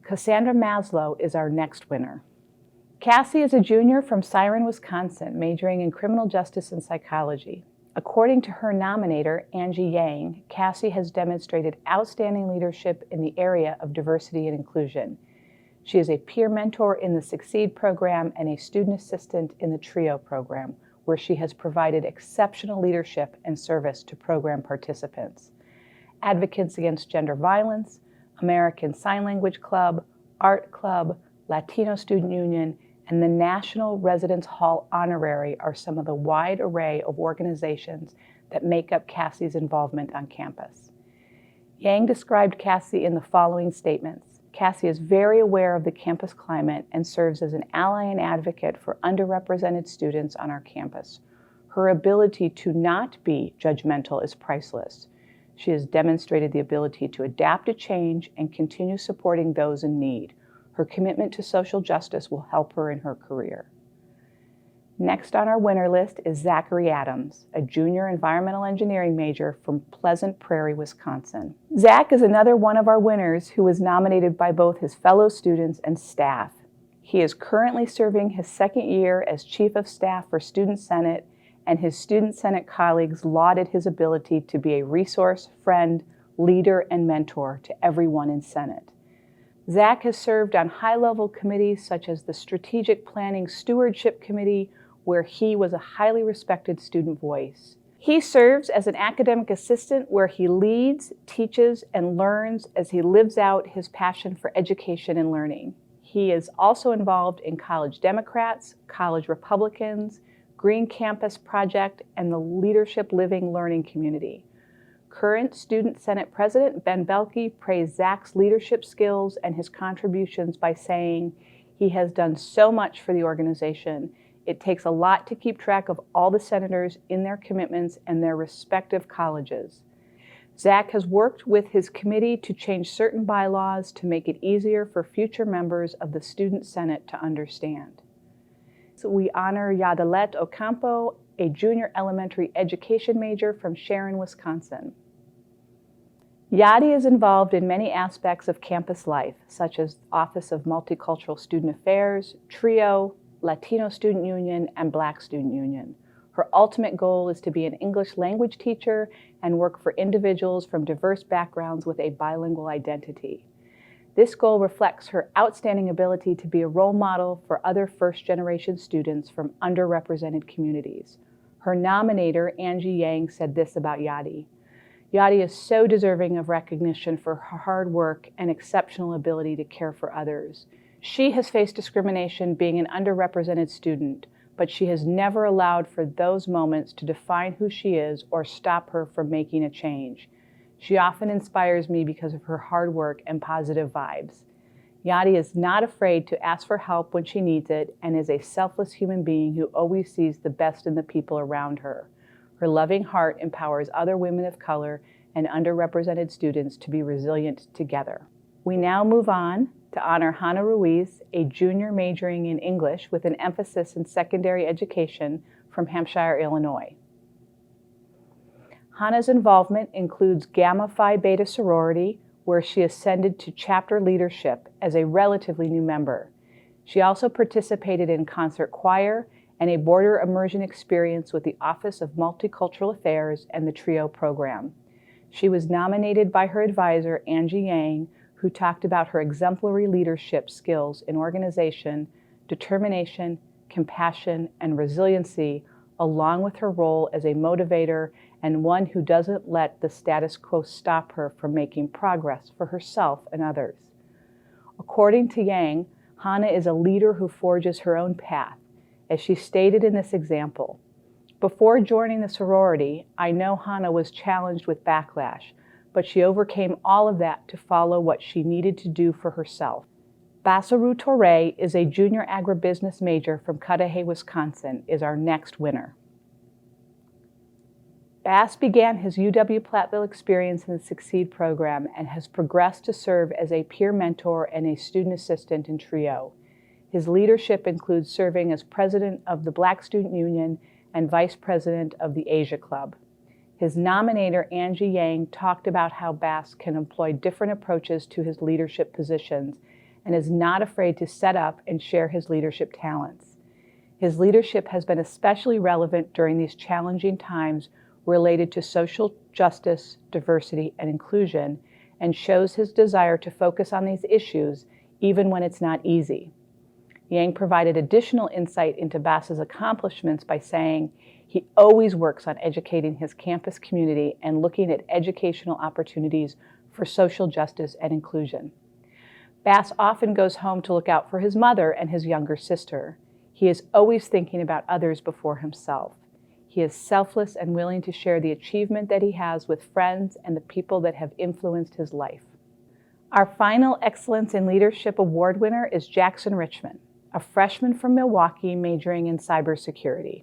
Cassandra Maslow is our next winner. Cassie is a junior from Siren, Wisconsin, majoring in criminal justice and psychology. According to her nominator, Angie Yang, Cassie has demonstrated outstanding leadership in the area of diversity and inclusion. She is a peer mentor in the Succeed program and a student assistant in the TRIO program, where she has provided exceptional leadership and service to program participants. Advocates Against Gender Violence, American Sign Language Club, Art Club, Latino Student Union, and the National Residence Hall Honorary are some of the wide array of organizations that make up Cassie's involvement on campus. Yang described Cassie in the following statements. Cassie is very aware of the campus climate and serves as an ally and advocate for underrepresented students on our campus. Her ability to not be judgmental is priceless. She has demonstrated the ability to adapt to change and continue supporting those in need. Her commitment to social justice will help her in her career. Next on our winner list is Zachary Adams, a junior environmental engineering major from Pleasant Prairie, Wisconsin. Zach is another one of our winners who was nominated by both his fellow students and staff. He is currently serving his 2nd year as Chief of Staff for Student Senate, and his Student Senate colleagues lauded his ability to be a resource, friend, leader, and mentor to everyone in Senate. Zach has served on high-level committees such as the Strategic Planning Stewardship Committee, where he was a highly respected student voice. He serves as an academic assistant where he leads, teaches, and learns as he lives out his passion for education and learning. He is also involved in College Democrats, College Republicans, Green Campus Project, and the Leadership Living Learning Community. Current Student Senate President Ben Belkey praised Zach's leadership skills and his contributions by saying, "He has done so much for the organization. It takes a lot to keep track of all the senators in their commitments and their respective colleges." Zach has worked with his committee to change certain bylaws to make it easier for future members of the Student Senate to understand. So we honor Yadi Ocampo, a junior elementary education major from Sharon, Wisconsin. Yadi is involved in many aspects of campus life, such as Office of Multicultural Student Affairs, TRIO, Latino Student Union, and Black Student Union. Her ultimate goal is to be an English language teacher and work for individuals from diverse backgrounds with a bilingual identity. This goal reflects her outstanding ability to be a role model for other first-generation students from underrepresented communities. Her nominator, Angie Yang, said this about Yadi. Yadi is so deserving of recognition for her hard work and exceptional ability to care for others. She has faced discrimination being an underrepresented student, but she has never allowed for those moments to define who she is or stop her from making a change. She often inspires me because of her hard work and positive vibes. Yadi is not afraid to ask for help when she needs it and is a selfless human being who always sees the best in the people around her. Her loving heart empowers other women of color and underrepresented students to be resilient together. We now move on to honor Hana Ruiz, a junior majoring in English with an emphasis in secondary education from Hampshire, Illinois. Hana's involvement includes Gamma Phi Beta sorority, where she ascended to chapter leadership as a relatively new member. She also participated in concert choir and a border immersion experience with the Office of Multicultural Affairs and the TRIO program. She was nominated by her advisor, Angie Yang, who talked about her exemplary leadership skills in organization, determination, compassion, and resiliency, along with her role as a motivator and one who doesn't let the status quo stop her from making progress for herself and others. According to Yang, Hana is a leader who forges her own path, as she stated in this example. Before joining the sorority, I know Hana was challenged with backlash, but she overcame all of that to follow what she needed to do for herself. Bassar Torre is a junior agribusiness major from Cudahy, Wisconsin, is our next winner. Bass began his UW-Platteville experience in the Succeed program and has progressed to serve as a peer mentor and a student assistant in TRIO. His leadership includes serving as president of the Black Student Union and vice president of the Asia Club. His nominator, Angie Yang, talked about how Bass can employ different approaches to his leadership positions and is not afraid to set up and share his leadership talents. His leadership has been especially relevant during these challenging times related to social justice, diversity, and inclusion, and shows his desire to focus on these issues even when it's not easy. Yang provided additional insight into Bass's accomplishments by saying he always works on educating his campus community and looking at educational opportunities for social justice and inclusion. Bass often goes home to look out for his mother and his younger sister. He is always thinking about others before himself. He is selfless and willing to share the achievement that he has with friends and the people that have influenced his life. Our final Excellence in Leadership Award winner is Jackson Richmond, a freshman from Milwaukee majoring in cybersecurity.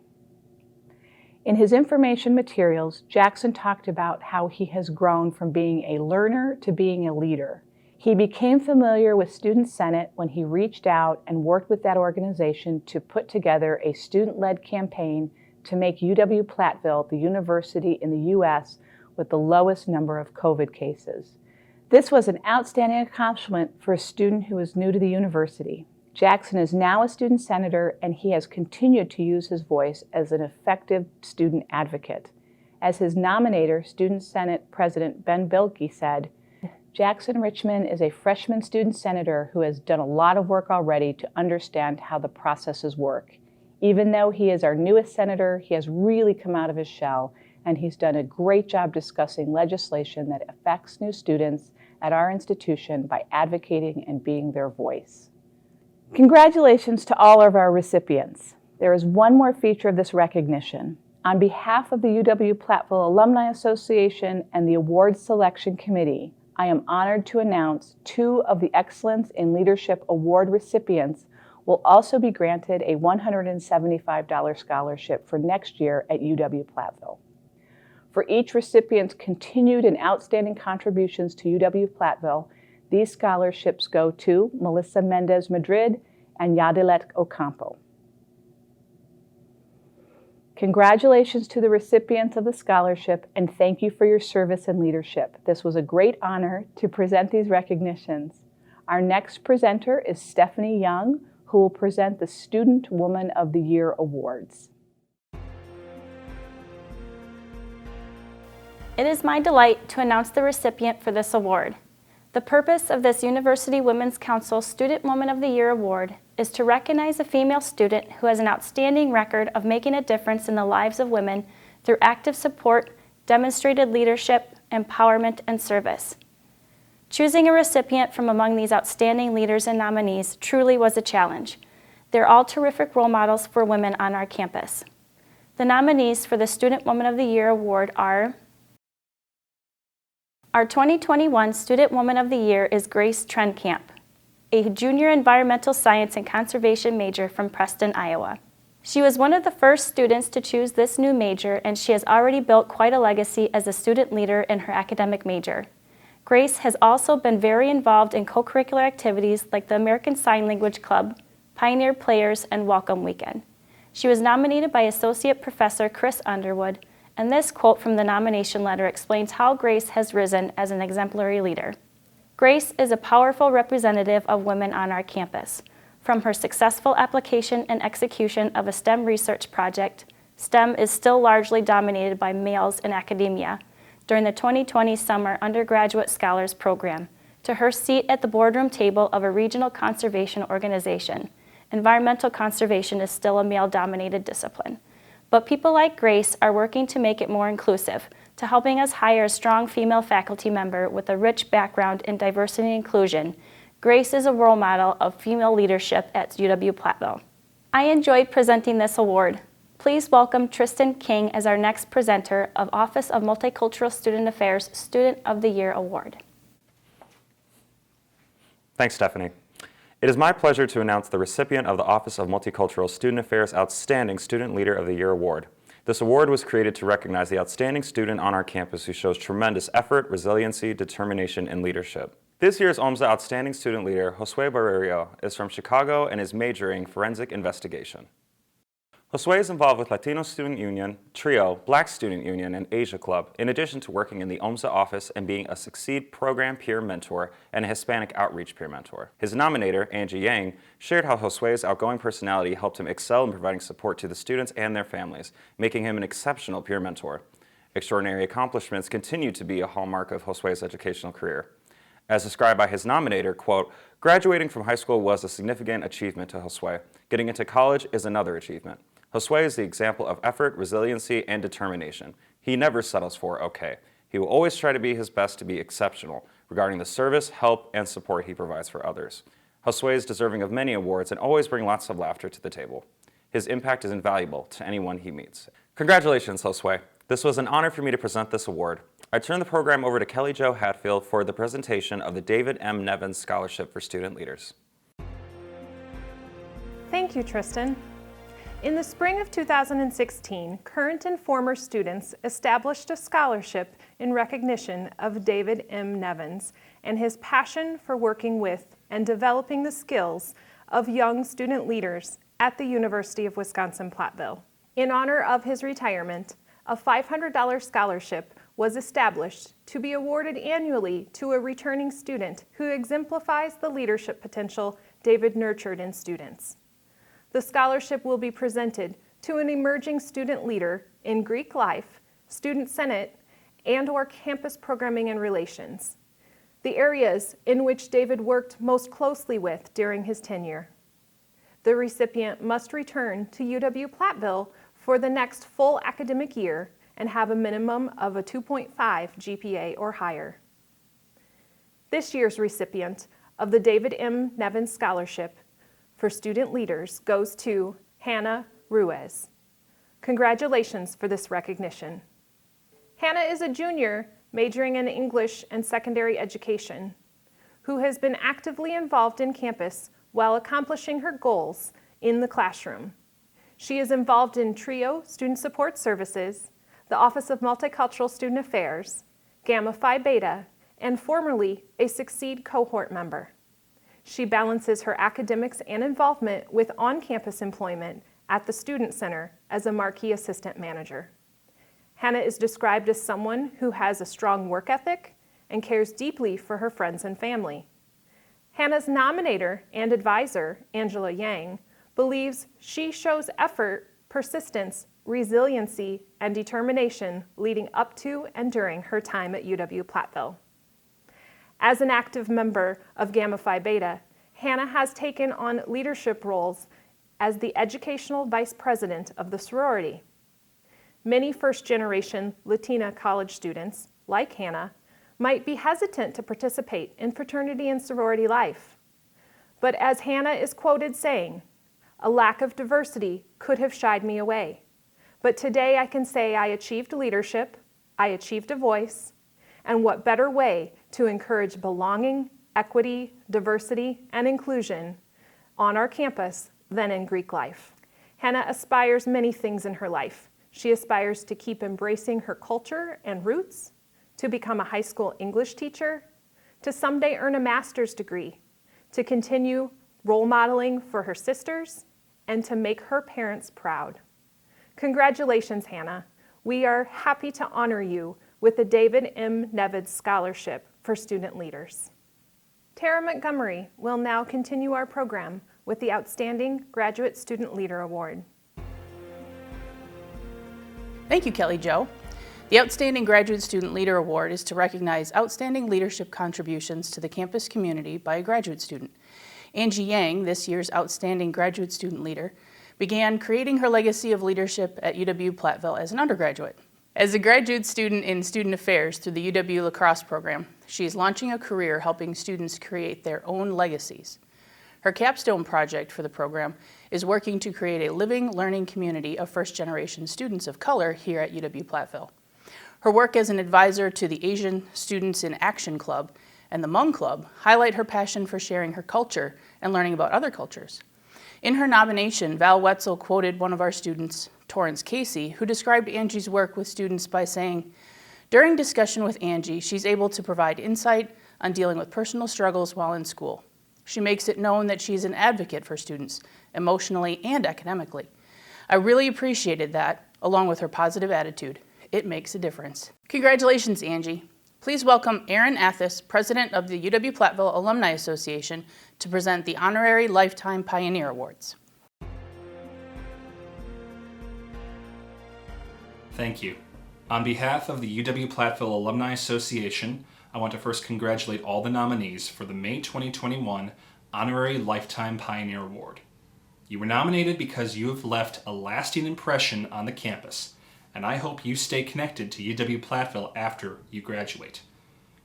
In his information materials, Jackson talked about how he has grown from being a learner to being a leader. He became familiar with Student Senate when he reached out and worked with that organization to put together a student-led campaign to make UW-Platteville the university in the U.S. with the lowest number of COVID cases. This was an outstanding accomplishment for a student who is new to the university. Jackson is now a student senator, and he has continued to use his voice as an effective student advocate. As his nominator, Student Senate President Ben Belkey said, Jackson Richmond is a freshman student senator who has done a lot of work already to understand how the processes work. Even though he is our newest senator, he has really come out of his shell, and he's done a great job discussing legislation that affects new students at our institution by advocating and being their voice. Congratulations to all of our recipients. There is one more feature of this recognition. On behalf of the UW-Platteville Alumni Association and the Awards Selection Committee, I am honored to announce 2 of the Excellence in Leadership Award recipients will also be granted a $175 scholarship for next year at UW-Platteville. For each recipient's continued and outstanding contributions to UW-Platteville, these scholarships go to Melissa Mendes Madrid and Yadi Ocampo. Congratulations to the recipients of the scholarship, and thank you for your service and leadership. This was a great honor to present these recognitions. Our next presenter is Stephanie Young, who will present the Student Woman of the Year Awards. It is my delight to announce the recipient for this award. The purpose of this University Women's Council Student Woman of the Year Award is to recognize a female student who has an outstanding record of making a difference in the lives of women through active support, demonstrated leadership, empowerment, and service. Choosing a recipient from among these outstanding leaders and nominees truly was a challenge. They're all terrific role models for women on our campus. The nominees for the Student Woman of the Year Award are: our 2021 Student Woman of the Year is Grace Trenkamp, a junior environmental science and conservation major from Preston, Iowa. She was one of the first students to choose this new major, and she has already built quite a legacy as a student leader in her academic major. Grace has also been very involved in co-curricular activities like the American Sign Language Club, Pioneer Players, and Welcome Weekend. She was nominated by Associate Professor Chris Underwood, and this quote from the nomination letter explains how Grace has risen as an exemplary leader. Grace is a powerful representative of women on our campus. From her successful application and execution of a STEM research project, STEM is still largely dominated by males in academia, during the 2020 Summer Undergraduate Scholars Program, to her seat at the boardroom table of a regional conservation organization. Environmental conservation is still a male-dominated discipline. But people like Grace are working to make it more inclusive, to helping us hire a strong female faculty member with a rich background in diversity and inclusion. Grace is a role model of female leadership at UW-Platteville. I enjoyed presenting this award. Please welcome Tristan King as our next presenter of Office of Multicultural Student Affairs Student of the Year Award. Thanks, Stephanie. It is my pleasure to announce the recipient of the Office of Multicultural Student Affairs Outstanding Student Leader of the Year Award. This award was created to recognize the outstanding student on our campus who shows tremendous effort, resiliency, determination, and leadership. This year's OMSA Outstanding Student Leader, Josue Barreiro, is from Chicago and is majoring forensic investigation. Josue is involved with Latino Student Union, TRIO, Black Student Union, and Asia Club, in addition to working in the OMSA office and being a Succeed Program peer mentor and a Hispanic Outreach peer mentor. His nominator, Angie Yang, shared how Josue's outgoing personality helped him excel in providing support to the students and their families, making him an exceptional peer mentor. Extraordinary accomplishments continue to be a hallmark of Josue's educational career. As described by his nominator, quote, "Graduating from high school was a significant achievement to Josue. Getting into college is another achievement. Josue is the example of effort, resiliency, and determination. He never settles for okay. He will always try to be his best to be exceptional regarding the service, help, and support he provides for others. Josue is deserving of many awards and always brings lots of laughter to the table. His impact is invaluable to anyone he meets." Congratulations, Josue. This was an honor for me to present this award. I turn the program over to Kelly Jo Hatfield for the presentation of the David M. Nevins Scholarship for Student Leaders. Thank you, Tristan. In the spring of 2016, current and former students established a scholarship in recognition of David M. Nevins and his passion for working with and developing the skills of young student leaders at the University of Wisconsin-Platteville. In honor of his retirement, a $500 scholarship was established to be awarded annually to a returning student who exemplifies the leadership potential David nurtured in students. The scholarship will be presented to an emerging student leader in Greek life, student senate, and/or campus programming and relations, the areas in which David worked most closely with during his tenure. The recipient must return to UW-Platteville for the next full academic year and have a minimum of a 2.5 GPA or higher. This year's recipient of the David M. Nevins Scholarship for Student Leaders goes to Hana Ruiz. Congratulations for this recognition. Hana is a junior majoring in English and secondary education who has been actively involved in campus while accomplishing her goals in the classroom. She is involved in TRIO Student Support Services, the Office of Multicultural Student Affairs, Gamma Phi Beta, and formerly a Succeed cohort member. She balances her academics and involvement with on-campus employment at the Student Center as a marquee assistant manager. Hana is described as someone who has a strong work ethic and cares deeply for her friends and family. Hana's nominator and advisor, Angela Yang, believes she shows effort, persistence, resiliency, and determination leading up to and during her time at UW-Platteville. As an active member of Gamma Phi Beta, Hana has taken on leadership roles as the educational vice president of the sorority. Many first-generation Latina college students, like Hana, might be hesitant to participate in fraternity and sorority life. But as Hana is quoted saying, "A lack of diversity could have shied me away. But today I can say I achieved leadership, I achieved a voice, and what better way to encourage belonging, equity, diversity, and inclusion on our campus than in Greek life." Hana aspires many things in her life. She aspires to keep embracing her culture and roots, to become a high school English teacher, to someday earn a master's degree, to continue role modeling for her sisters, and to make her parents proud. Congratulations, Hana. We are happy to honor you with the David M. Nevins Scholarship for Student Leaders. Tara Montgomery will now continue our program with the Outstanding Graduate Student Leader Award. Thank you, Kelly Jo. The Outstanding Graduate Student Leader Award is to recognize outstanding leadership contributions to the campus community by a graduate student. Angie Yang, this year's Outstanding Graduate Student Leader, began creating her legacy of leadership at UW-Platteville as an undergraduate. As a graduate student in student affairs through the UW lacrosse program, she is launching a career helping students create their own legacies. Her capstone project for the program is working to create a living, learning community of first-generation students of color here at UW-Platteville. Her work as an advisor to the Asian Students in Action Club and the Hmong Club highlight her passion for sharing her culture and learning about other cultures. In her nomination, Val Wetzel quoted one of our students, Torrance Casey, who described Angie's work with students by saying, "During discussion with Angie, she's able to provide insight on dealing with personal struggles while in school. She makes it known that she's an advocate for students, emotionally and academically. I really appreciated that, along with her positive attitude. It makes a difference." Congratulations, Angie. Please welcome Aaron Athis, President of the UW-Platteville Alumni Association, to present the Honorary Lifetime Pioneer Awards. Thank you. On behalf of the UW-Platteville Alumni Association, I want to first congratulate all the nominees for the May 2021 Honorary Lifetime Pioneer Award. You were nominated because you have left a lasting impression on the campus, and I hope you stay connected to UW-Platteville after you graduate.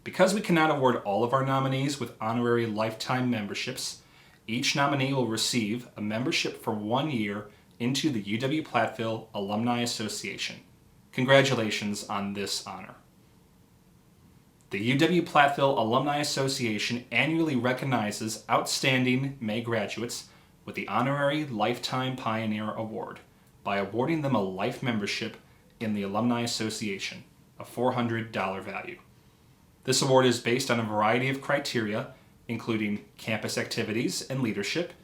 Because we cannot award all of our nominees with honorary lifetime memberships, each nominee will receive a membership for 1 year into the UW-Platteville Alumni Association. Congratulations on this honor. The UW-Platteville Alumni Association annually recognizes outstanding May graduates with the Honorary Lifetime Pioneer Award by awarding them a life membership in the Alumni Association, a $400 value. This award is based on a variety of criteria, including campus activities and leadership,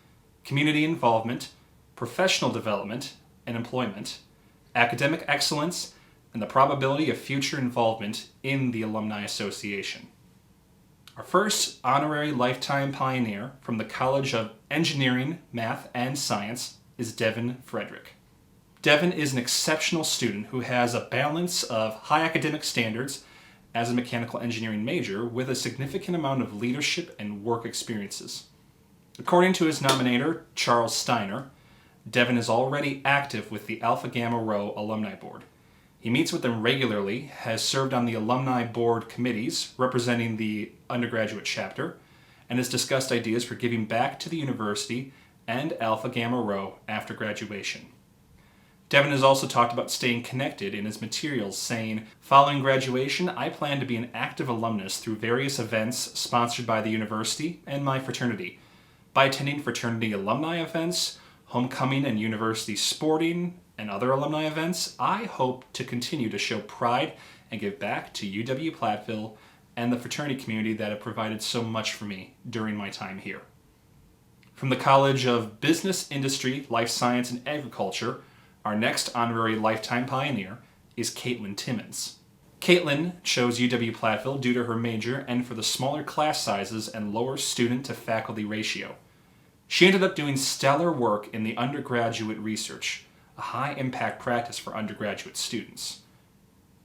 community involvement, professional development and employment, academic excellence, and the probability of future involvement in the Alumni Association. Our first honorary lifetime pioneer from the College of Engineering, Math, and Science is Devin Frederick. Devin is an exceptional student who has a balance of high academic standards as a mechanical engineering major with a significant amount of leadership and work experiences. According to his nominator, Charles Steiner, Devin is already active with the Alpha Gamma Rho Alumni Board. He meets with them regularly, has served on the alumni board committees representing the undergraduate chapter, and has discussed ideas for giving back to the university and Alpha Gamma Rho after graduation. Devin has also talked about staying connected in his materials, saying, "Following graduation, I plan to be an active alumnus through various events sponsored by the university and my fraternity. By attending fraternity alumni events, homecoming and university sporting, and other alumni events, I hope to continue to show pride and give back to UW-Platteville and the fraternity community that have provided so much for me during my time here." From the College of Business, Industry, Life Science, and Agriculture, our next honorary lifetime pioneer is Caitlin Timmons. Caitlin chose UW-Platteville due to her major and for the smaller class sizes and lower student-to-faculty ratio. She ended up doing stellar work in the undergraduate research, a high-impact practice for undergraduate students.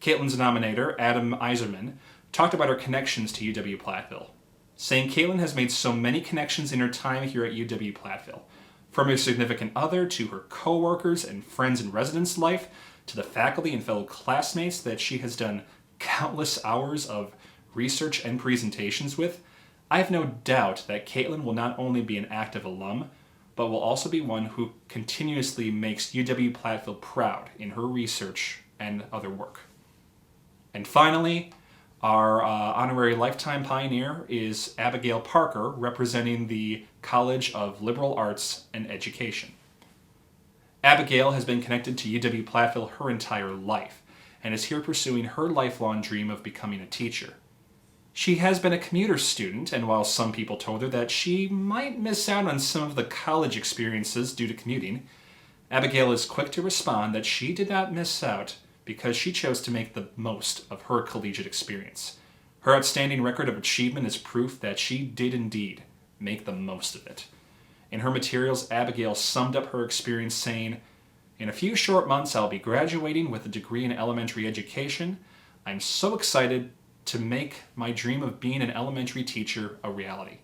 Caitlin's nominator, Adam Iserman, talked about her connections to UW-Platteville, saying Caitlin has made so many connections in her time here at UW-Platteville, from her significant other to her co-workers and friends in residence life, to the faculty and fellow classmates, that she has done countless hours of research and presentations with, I have no doubt that Caitlin will not only be an active alum, but will also be one who continuously makes UW-Platteville proud in her research and other work. And finally, our honorary lifetime pioneer is Abigail Parker, representing the College of Liberal Arts and Education. Abigail has been connected to UW-Platteville her entire life and is here pursuing her lifelong dream of becoming a teacher. She has been a commuter student, and while some people told her that she might miss out on some of the college experiences due to commuting, Abigail is quick to respond that she did not miss out because she chose to make the most of her collegiate experience. Her outstanding record of achievement is proof that she did indeed make the most of it. In her materials, Abigail summed up her experience saying, "In a few short months, I'll be graduating with a degree in elementary education. I'm so excited to make my dream of being an elementary teacher a reality.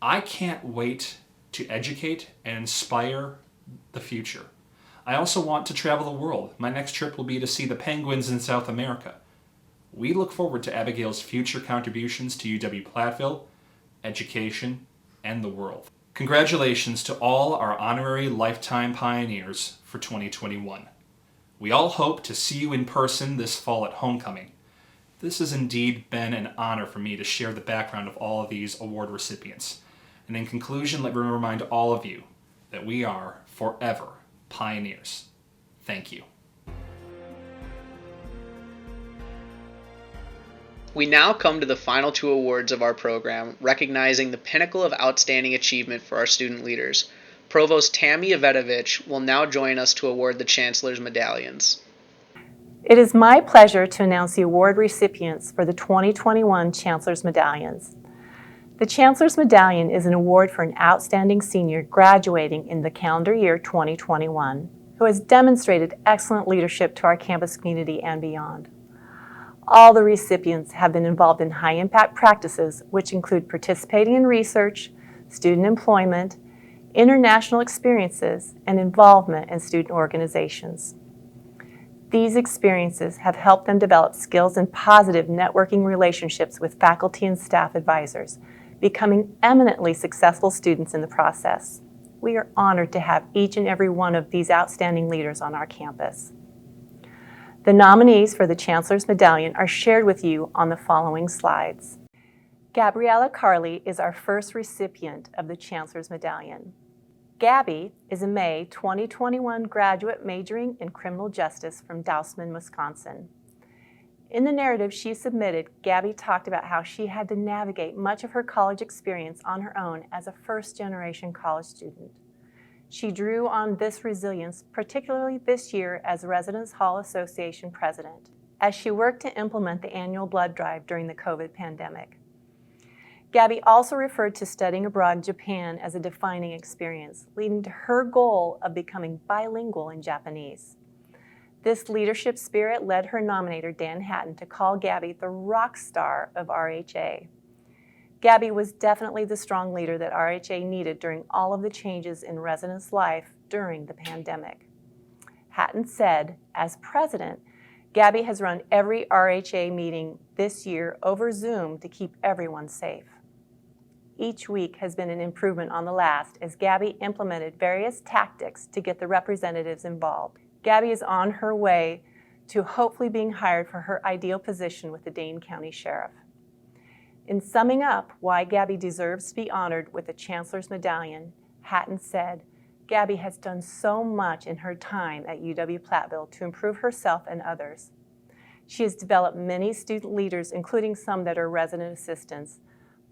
I can't wait to educate and inspire the future. I also want to travel the world. My next trip will be to see the penguins in South America." We look forward to Abigail's future contributions to UW-Platteville, education, and the world. Congratulations to all our honorary lifetime pioneers for 2021. We all hope to see you in person this fall at homecoming. This has indeed been an honor for me to share the background of all of these award recipients. And in conclusion, let me remind all of you that we are forever pioneers. Thank you. We now come to the final two awards of our program, recognizing the pinnacle of outstanding achievement for our student leaders. Provost Tammy Avetovich will now join us to award the Chancellor's medallions. It is my pleasure to announce the award recipients for the 2021 Chancellor's Medallions. The Chancellor's Medallion is an award for an outstanding senior graduating in the calendar year 2021 who has demonstrated excellent leadership to our campus community and beyond. All the recipients have been involved in high-impact practices, which include participating in research, student employment, international experiences, and involvement in student organizations. These experiences have helped them develop skills and positive networking relationships with faculty and staff advisors, becoming eminently successful students in the process. We are honored to have each and every one of these outstanding leaders on our campus. The nominees for the Chancellor's Medallion are shared with you on the following slides. Gabriella Carley is our first recipient of the Chancellor's Medallion. Gabby is a May 2021 graduate majoring in criminal justice from Dousman, Wisconsin. In the narrative she submitted, Gabby talked about how she had to navigate much of her college experience on her own as a first-generation college student. She drew on this resilience, particularly this year as Residence Hall Association president, as she worked to implement the annual blood drive during the COVID pandemic. Gabby also referred to studying abroad in Japan as a defining experience, leading to her goal of becoming bilingual in Japanese. This leadership spirit led her nominator, Dan Hatton, to call Gabby the rock star of RHA. Gabby was definitely the strong leader that RHA needed during all of the changes in residence life during the pandemic. Hatton said, as president, Gabby has run every RHA meeting this year over Zoom to keep everyone safe. Each week has been an improvement on the last as Gabby implemented various tactics to get the representatives involved. Gabby is on her way to hopefully being hired for her ideal position with the Dane County Sheriff. In summing up why Gabby deserves to be honored with the Chancellor's Medallion, Hatton said, "Gabby has done so much in her time at UW-Platteville to improve herself and others. She has developed many student leaders, including some that are resident assistants,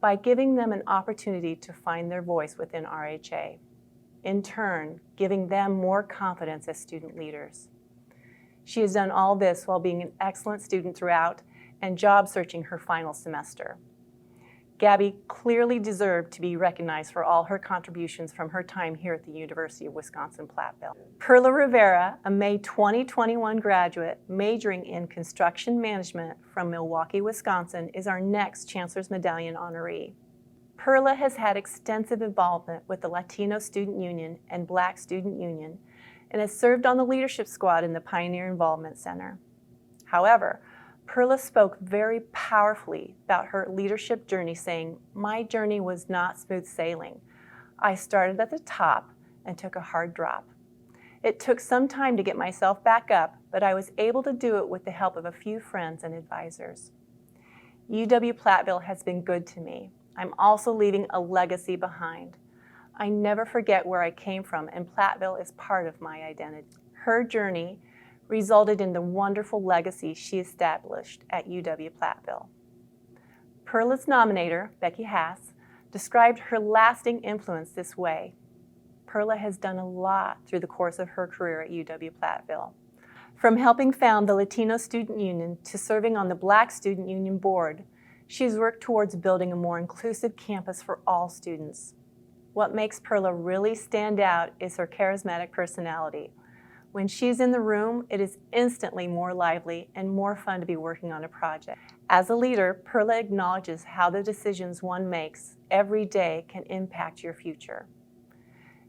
by giving them an opportunity to find their voice within RHA, in turn, giving them more confidence as student leaders. She has done all this while being an excellent student throughout and job searching her final semester. Gabby clearly deserved to be recognized for all her contributions from her time here at the University of Wisconsin-Platteville." Perla Rivera, a May 2021 graduate majoring in construction management from Milwaukee, Wisconsin, is our next Chancellor's Medallion honoree. Perla has had extensive involvement with the Latino Student Union and Black Student Union and has served on the leadership squad in the Pioneer Involvement Center. However, Perla spoke very powerfully about her leadership journey, saying, "My journey was not smooth sailing. I started at the top and took a hard drop. It took some time to get myself back up, but I was able to do it with the help of a few friends and advisors. UW-Platteville has been good to me. I'm also leaving a legacy behind. I never forget where I came from, and Platteville is part of my identity." Her journey resulted in the wonderful legacy she established at UW-Platteville. Perla's nominator, Becky Haas, described her lasting influence this way. Perla has done a lot through the course of her career at UW-Platteville. From helping found the Latino Student Union to serving on the Black Student Union Board, she's worked towards building a more inclusive campus for all students. What makes Perla really stand out is her charismatic personality. When she's in the room, it is instantly more lively and more fun to be working on a project. As a leader, Perla acknowledges how the decisions one makes every day can impact your future.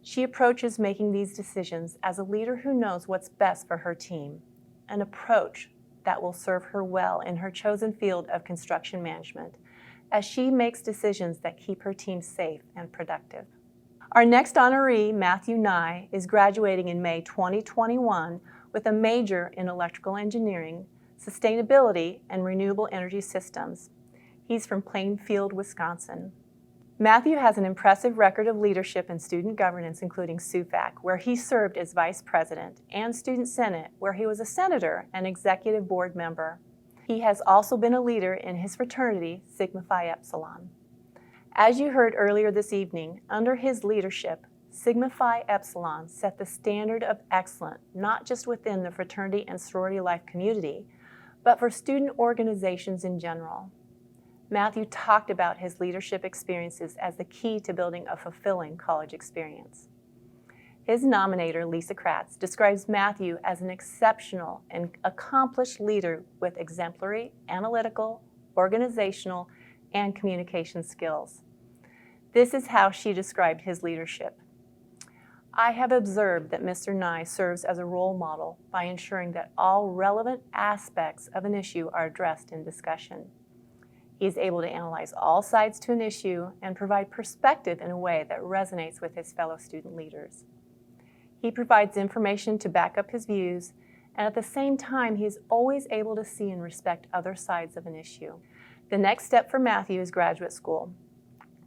She approaches making these decisions as a leader who knows what's best for her team, an approach that will serve her well in her chosen field of construction management, as she makes decisions that keep her team safe and productive. Our next honoree, Matthew Nye, is graduating in May 2021 with a major in electrical engineering, sustainability, and renewable energy systems. He's from Plainfield, Wisconsin. Matthew has an impressive record of leadership in student governance, including SUFAC, where he served as vice president, and Student Senate, where he was a senator and executive board member. He has also been a leader in his fraternity, Sigma Phi Epsilon. As you heard earlier this evening, under his leadership, Sigma Phi Epsilon set the standard of excellence, not just within the fraternity and sorority life community, but for student organizations in general. Matthew talked about his leadership experiences as the key to building a fulfilling college experience. His nominator, Lisa Kratz, describes Matthew as an exceptional and accomplished leader with exemplary, analytical, organizational, and communication skills. This is how she described his leadership. "I have observed that Mr. Nye serves as a role model by ensuring that all relevant aspects of an issue are addressed in discussion. He is able to analyze all sides to an issue and provide perspective in a way that resonates with his fellow student leaders. He provides information to back up his views, and at the same time, he is always able to see and respect other sides of an issue." The next step for Matthew is graduate school,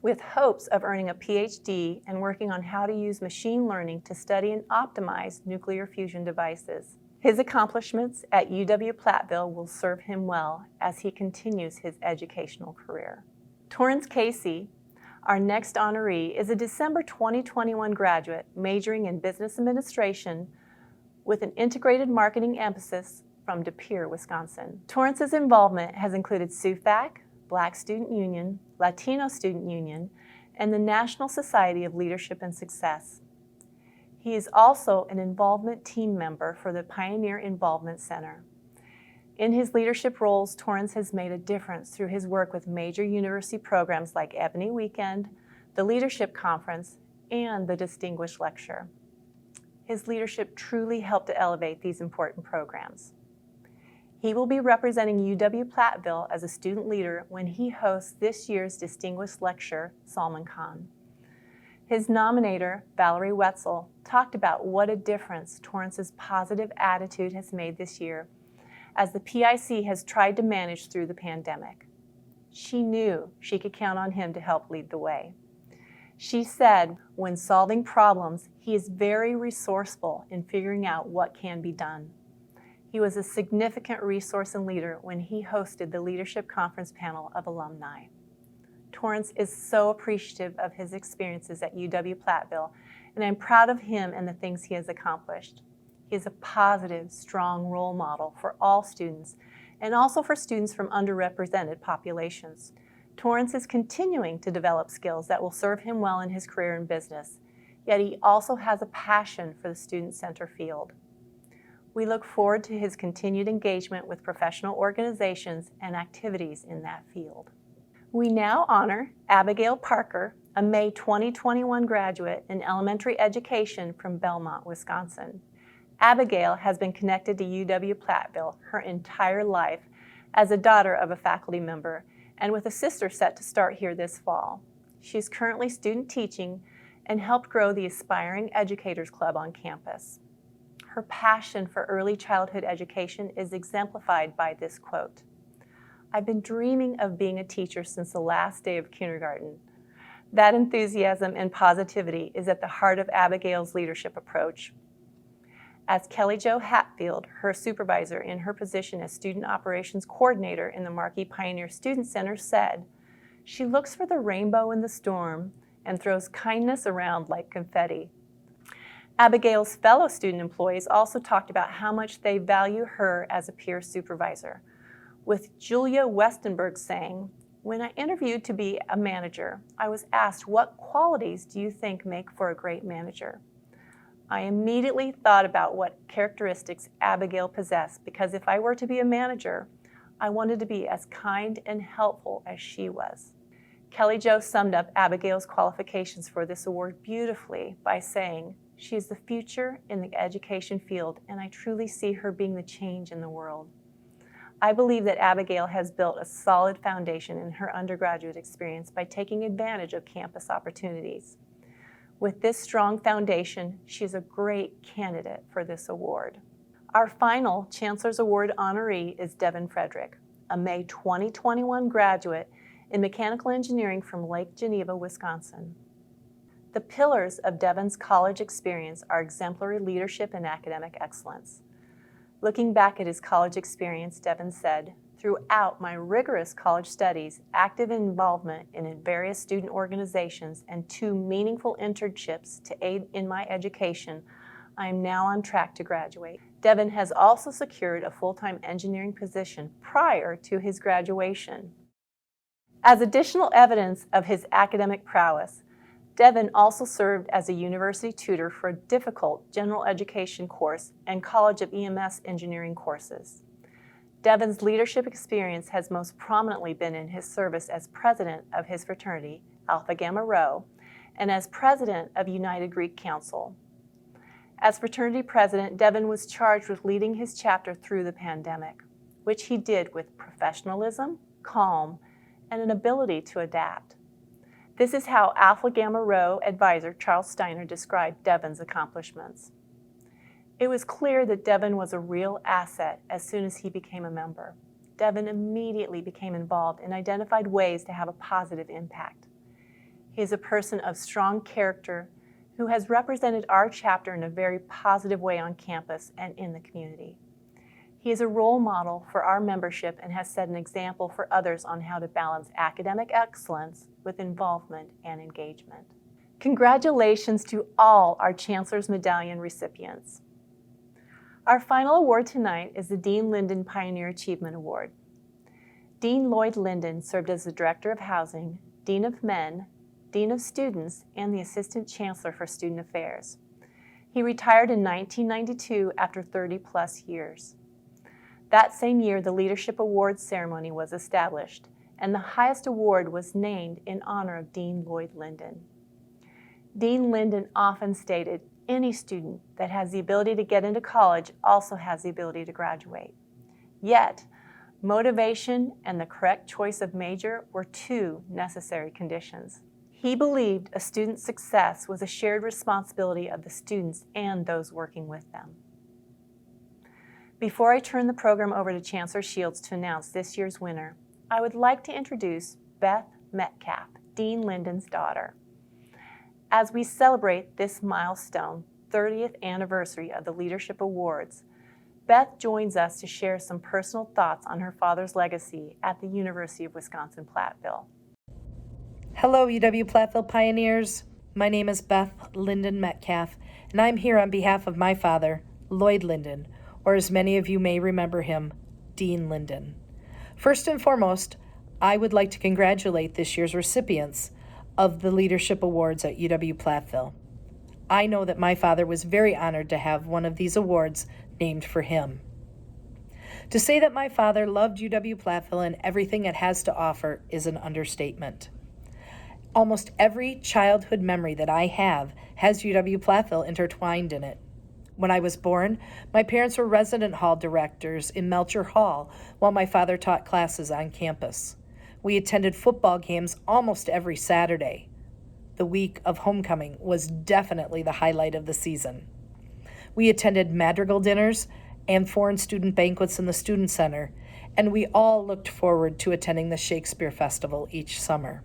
with hopes of earning a PhD and working on how to use machine learning to study and optimize nuclear fusion devices. His accomplishments at UW-Platteville will serve him well as he continues his educational career. Torrance Casey, our next honoree, is a December 2021 graduate majoring in business administration with an integrated marketing emphasis from De Pere, Wisconsin. Torrance's involvement has included SUFAC, Black Student Union, Latino Student Union, and the National Society of Leadership and Success. He is also an involvement team member for the Pioneer Involvement Center. In his leadership roles, Torrance has made a difference through his work with major university programs like Ebony Weekend, the Leadership Conference, and the Distinguished Lecture. His leadership truly helped to elevate these important programs. He will be representing UW-Platteville as a student leader when he hosts this year's Distinguished Lecture, Salman Khan. His nominator, Valerie Wetzel, talked about what a difference Torrance's positive attitude has made this year as the PIC has tried to manage through the pandemic. She knew she could count on him to help lead the way. She said, when solving problems, he is very resourceful in figuring out what can be done. He was a significant resource and leader when he hosted the Leadership Conference panel of alumni. Torrance is so appreciative of his experiences at UW-Platteville, and I'm proud of him and the things he has accomplished. He is a positive, strong role model for all students, and also for students from underrepresented populations. Torrance is continuing to develop skills that will serve him well in his career in business, yet he also has a passion for the student center field. We look forward to his continued engagement with professional organizations and activities in that field. We now honor Abigail Parker, a May 2021 graduate in elementary education from Belmont, Wisconsin. Abigail has been connected to UW-Platteville her entire life as a daughter of a faculty member and with a sister set to start here this fall. She's currently student teaching and helped grow the Aspiring Educators Club on campus. Her passion for early childhood education is exemplified by this quote: "I've been dreaming of being a teacher since the last day of kindergarten." That enthusiasm and positivity is at the heart of Abigail's leadership approach. As Kelly Jo Hatfield, her supervisor in her position as Student Operations Coordinator in the Marquis Pioneer Student Center, said, "She looks for the rainbow in the storm and throws kindness around like confetti." Abigail's fellow student employees also talked about how much they value her as a peer supervisor, with Julia Westenberg saying, "When I interviewed to be a manager, I was asked, what qualities do you think make for a great manager? I immediately thought about what characteristics Abigail possessed, because if I were to be a manager, I wanted to be as kind and helpful as she was." Kelly Jo summed up Abigail's qualifications for this award beautifully by saying, "She is the future in the education field, and I truly see her being the change in the world." I believe that Abigail has built a solid foundation in her undergraduate experience by taking advantage of campus opportunities. With this strong foundation, she is a great candidate for this award. Our final Chancellor's Award honoree is Devin Frederick, a May 2021 graduate in mechanical engineering from Lake Geneva, Wisconsin. The pillars of Devin's college experience are exemplary leadership and academic excellence. Looking back at his college experience, Devin said, "Throughout my rigorous college studies, active involvement in various student organizations, and 2 meaningful internships to aid in my education, I am now on track to graduate." Devin has also secured a full-time engineering position prior to his graduation. As additional evidence of his academic prowess, Devin also served as a university tutor for a difficult general education course and College of EMS engineering courses. Devin's leadership experience has most prominently been in his service as president of his fraternity, Alpha Gamma Rho, and as president of United Greek Council. As fraternity president, Devin was charged with leading his chapter through the pandemic, which he did with professionalism, calm, and an ability to adapt. This is how Alpha Gamma Rho advisor Charles Steiner described Devin's accomplishments. It was clear that Devin was a real asset as soon as he became a member. Devin immediately became involved and identified ways to have a positive impact. He is a person of strong character who has represented our chapter in a very positive way on campus and in the community. He is a role model for our membership and has set an example for others on how to balance academic excellence with involvement and engagement. Congratulations to all our Chancellor's Medallion recipients. Our final award tonight is the Dean Linden Pioneer Achievement Award. Dean Lloyd Linden served as the Director of Housing, Dean of Men, Dean of Students, and the Assistant Chancellor for Student Affairs. He retired in 1992 after 30-plus years. That same year, the Leadership Awards ceremony was established, and the highest award was named in honor of Dean Lloyd Linden. Dean Linden often stated, "Any student that has the ability to get into college also has the ability to graduate." Yet, motivation and the correct choice of major were 2 necessary conditions. He believed a student's success was a shared responsibility of the students and those working with them. Before I turn the program over to Chancellor Shields to announce this year's winner, I would like to introduce Beth Metcalf, Dean Linden's daughter. As we celebrate this milestone, 30th anniversary of the Leadership Awards, Beth joins us to share some personal thoughts on her father's legacy at the University of Wisconsin-Platteville. Hello, UW-Platteville pioneers. My name is Beth Linden Metcalf, and I'm here on behalf of my father, Lloyd Linden, or as many of you may remember him, Dean Linden. First and foremost, I would like to congratulate this year's recipients of the Leadership Awards at UW-Platteville. I know that my father was very honored to have one of these awards named for him. To say that my father loved UW-Platteville and everything it has to offer is an understatement. Almost every childhood memory that I have has UW-Platteville intertwined in it. When I was born, my parents were resident hall directors in Melcher Hall while my father taught classes on campus. We attended football games almost every Saturday. The week of homecoming was definitely the highlight of the season. We attended madrigal dinners and foreign student banquets in the Student Center, and we all looked forward to attending the Shakespeare Festival each summer.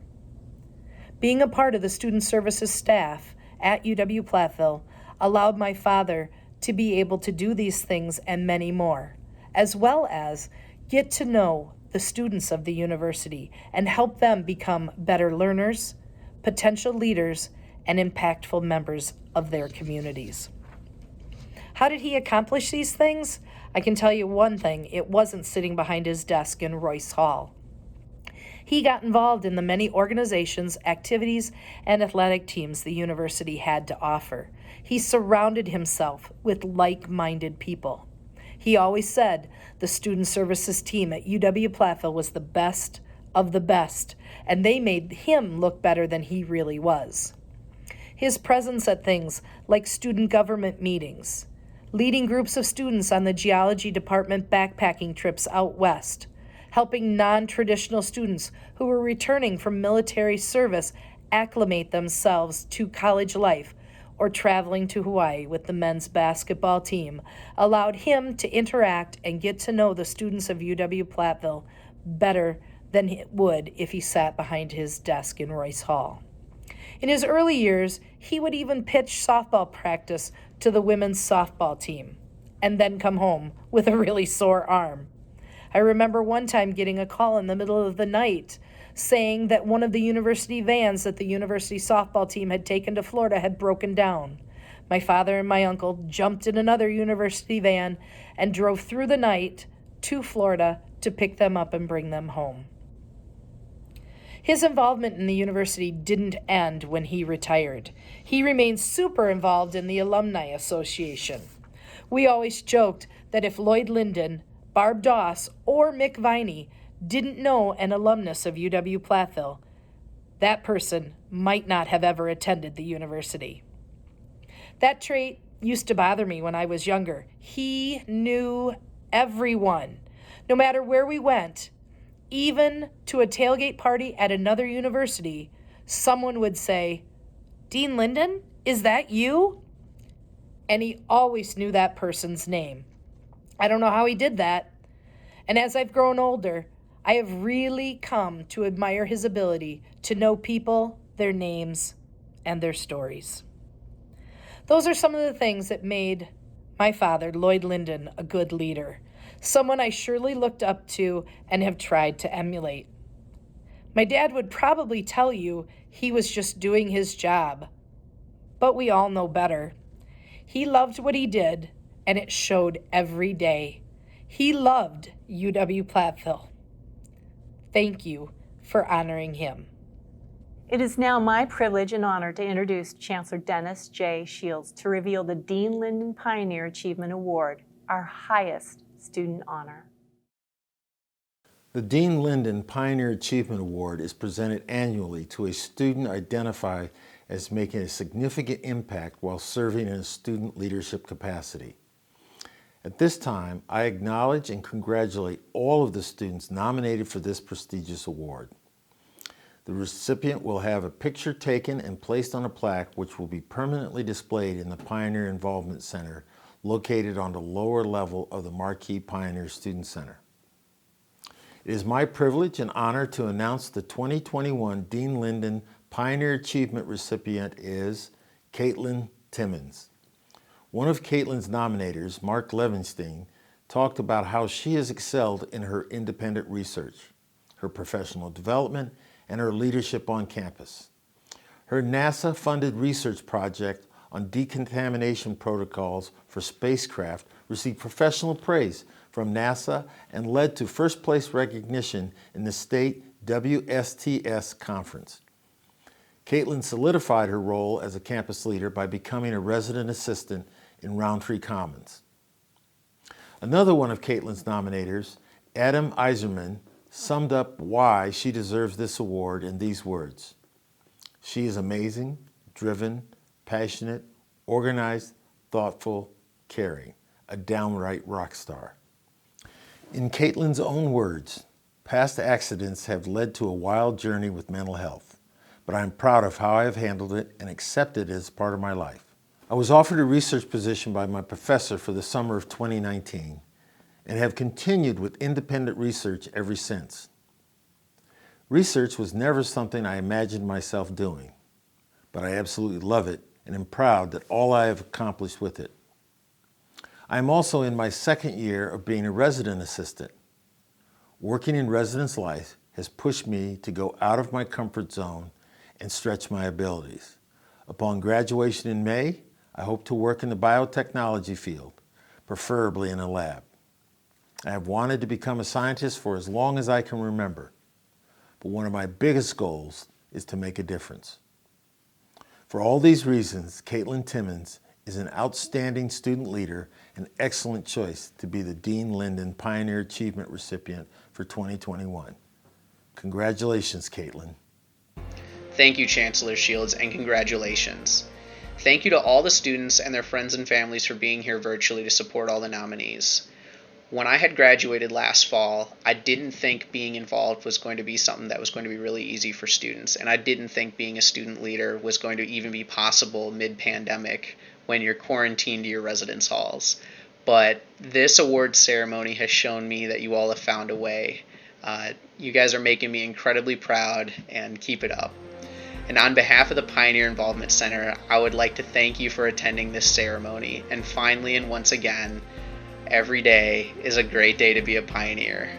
Being a part of the Student Services staff at UW-Platteville allowed my father to be able to do these things and many more, as well as get to know the students of the university and help them become better learners, potential leaders, and impactful members of their communities. How did he accomplish these things? I can tell you one thing, it wasn't sitting behind his desk in Royce Hall. He got involved in the many organizations, activities, and athletic teams the university had to offer. He surrounded himself with like-minded people. He always said the student services team at UW-Platteville was the best of the best, and they made him look better than he really was. His presence at things like student government meetings, leading groups of students on the geology department backpacking trips out west, helping non-traditional students who were returning from military service acclimate themselves to college life, or traveling to Hawaii with the men's basketball team, allowed him to interact and get to know the students of UW-Platteville better than he would if he sat behind his desk in Royce Hall. In his early years, he would even pitch softball practice to the women's softball team, and then come home with a really sore arm. I remember one time getting a call in the middle of the night saying that one of the university vans that the university softball team had taken to Florida had broken down. My father and my uncle jumped in another university van and drove through the night to Florida to pick them up and bring them home. His involvement in the university didn't end when he retired. He remained super involved in the Alumni Association. We always joked that if Lloyd Linden, Barb Doss, or Mick Viney didn't know an alumnus of UW-Platteville, that person might not have ever attended the university. That trait used to bother me when I was younger. He knew everyone. No matter where we went, even to a tailgate party at another university, someone would say, "Dean Linden, is that you?" And he always knew that person's name. I don't know how he did that. And as I've grown older, I have really come to admire his ability to know people, their names, and their stories. Those are some of the things that made my father, Lloyd Linden, a good leader, someone I surely looked up to and have tried to emulate. My dad would probably tell you he was just doing his job, but we all know better. He loved what he did, and it showed every day. He loved UW-Platteville. Thank you for honoring him. It is now my privilege and honor to introduce Chancellor Dennis J. Shields to reveal the Dean Linden Pioneer Achievement Award, our highest student honor. The Dean Linden Pioneer Achievement Award is presented annually to a student identified as making a significant impact while serving in a student leadership capacity. At this time, I acknowledge and congratulate all of the students nominated for this prestigious award. The recipient will have a picture taken and placed on a plaque which will be permanently displayed in the Pioneer Involvement Center located on the lower level of the Marquee Pioneer Student Center. It is my privilege and honor to announce the 2021 Dean Linden Pioneer Achievement recipient is Caitlin Timmons. One of Caitlin's nominators, Mark Levenstein, talked about how she has excelled in her independent research, her professional development, and her leadership on campus. Her NASA-funded research project on decontamination protocols for spacecraft received professional praise from NASA and led to first-place recognition in the state WSTS conference. Caitlin solidified her role as a campus leader by becoming a resident assistant in Roundtree Commons. Another one of Caitlin's nominators, Adam Iserman, summed up why she deserves this award in these words: "She is amazing, driven, passionate, organized, thoughtful, caring, a downright rock star. In Caitlin's own words, past accidents have led to a wild journey with mental health, but I'm proud of how I have handled it and accepted it as part of my life. I was offered a research position by my professor for the summer of 2019 and have continued with independent research ever since. Research was never something I imagined myself doing, but I absolutely love it and am proud that all I have accomplished with it. I am also in my second year of being a resident assistant. Working in residence life has pushed me to go out of my comfort zone and stretch my abilities. Upon graduation in May, I hope to work in the biotechnology field, preferably in a lab. I have wanted to become a scientist for as long as I can remember, but one of my biggest goals is to make a difference. For all these reasons, Caitlin Timmons is an outstanding student leader and excellent choice to be the Dean Linden Pioneer Achievement recipient for 2021. Congratulations, Caitlin. Thank you, Chancellor Shields, and congratulations. Thank you to all the students and their friends and families for being here virtually to support all the nominees. When I had graduated last fall, I didn't think being involved was going to be something that was going to be really easy for students, and I didn't think being a student leader was going to even be possible mid-pandemic when you're quarantined to your residence halls. But this awards ceremony has shown me that you all have found a way. You guys are making me incredibly proud, and keep it up. And on behalf of the Pioneer Involvement Center, I would like to thank you for attending this ceremony. And finally, and once again, every day is a great day to be a pioneer.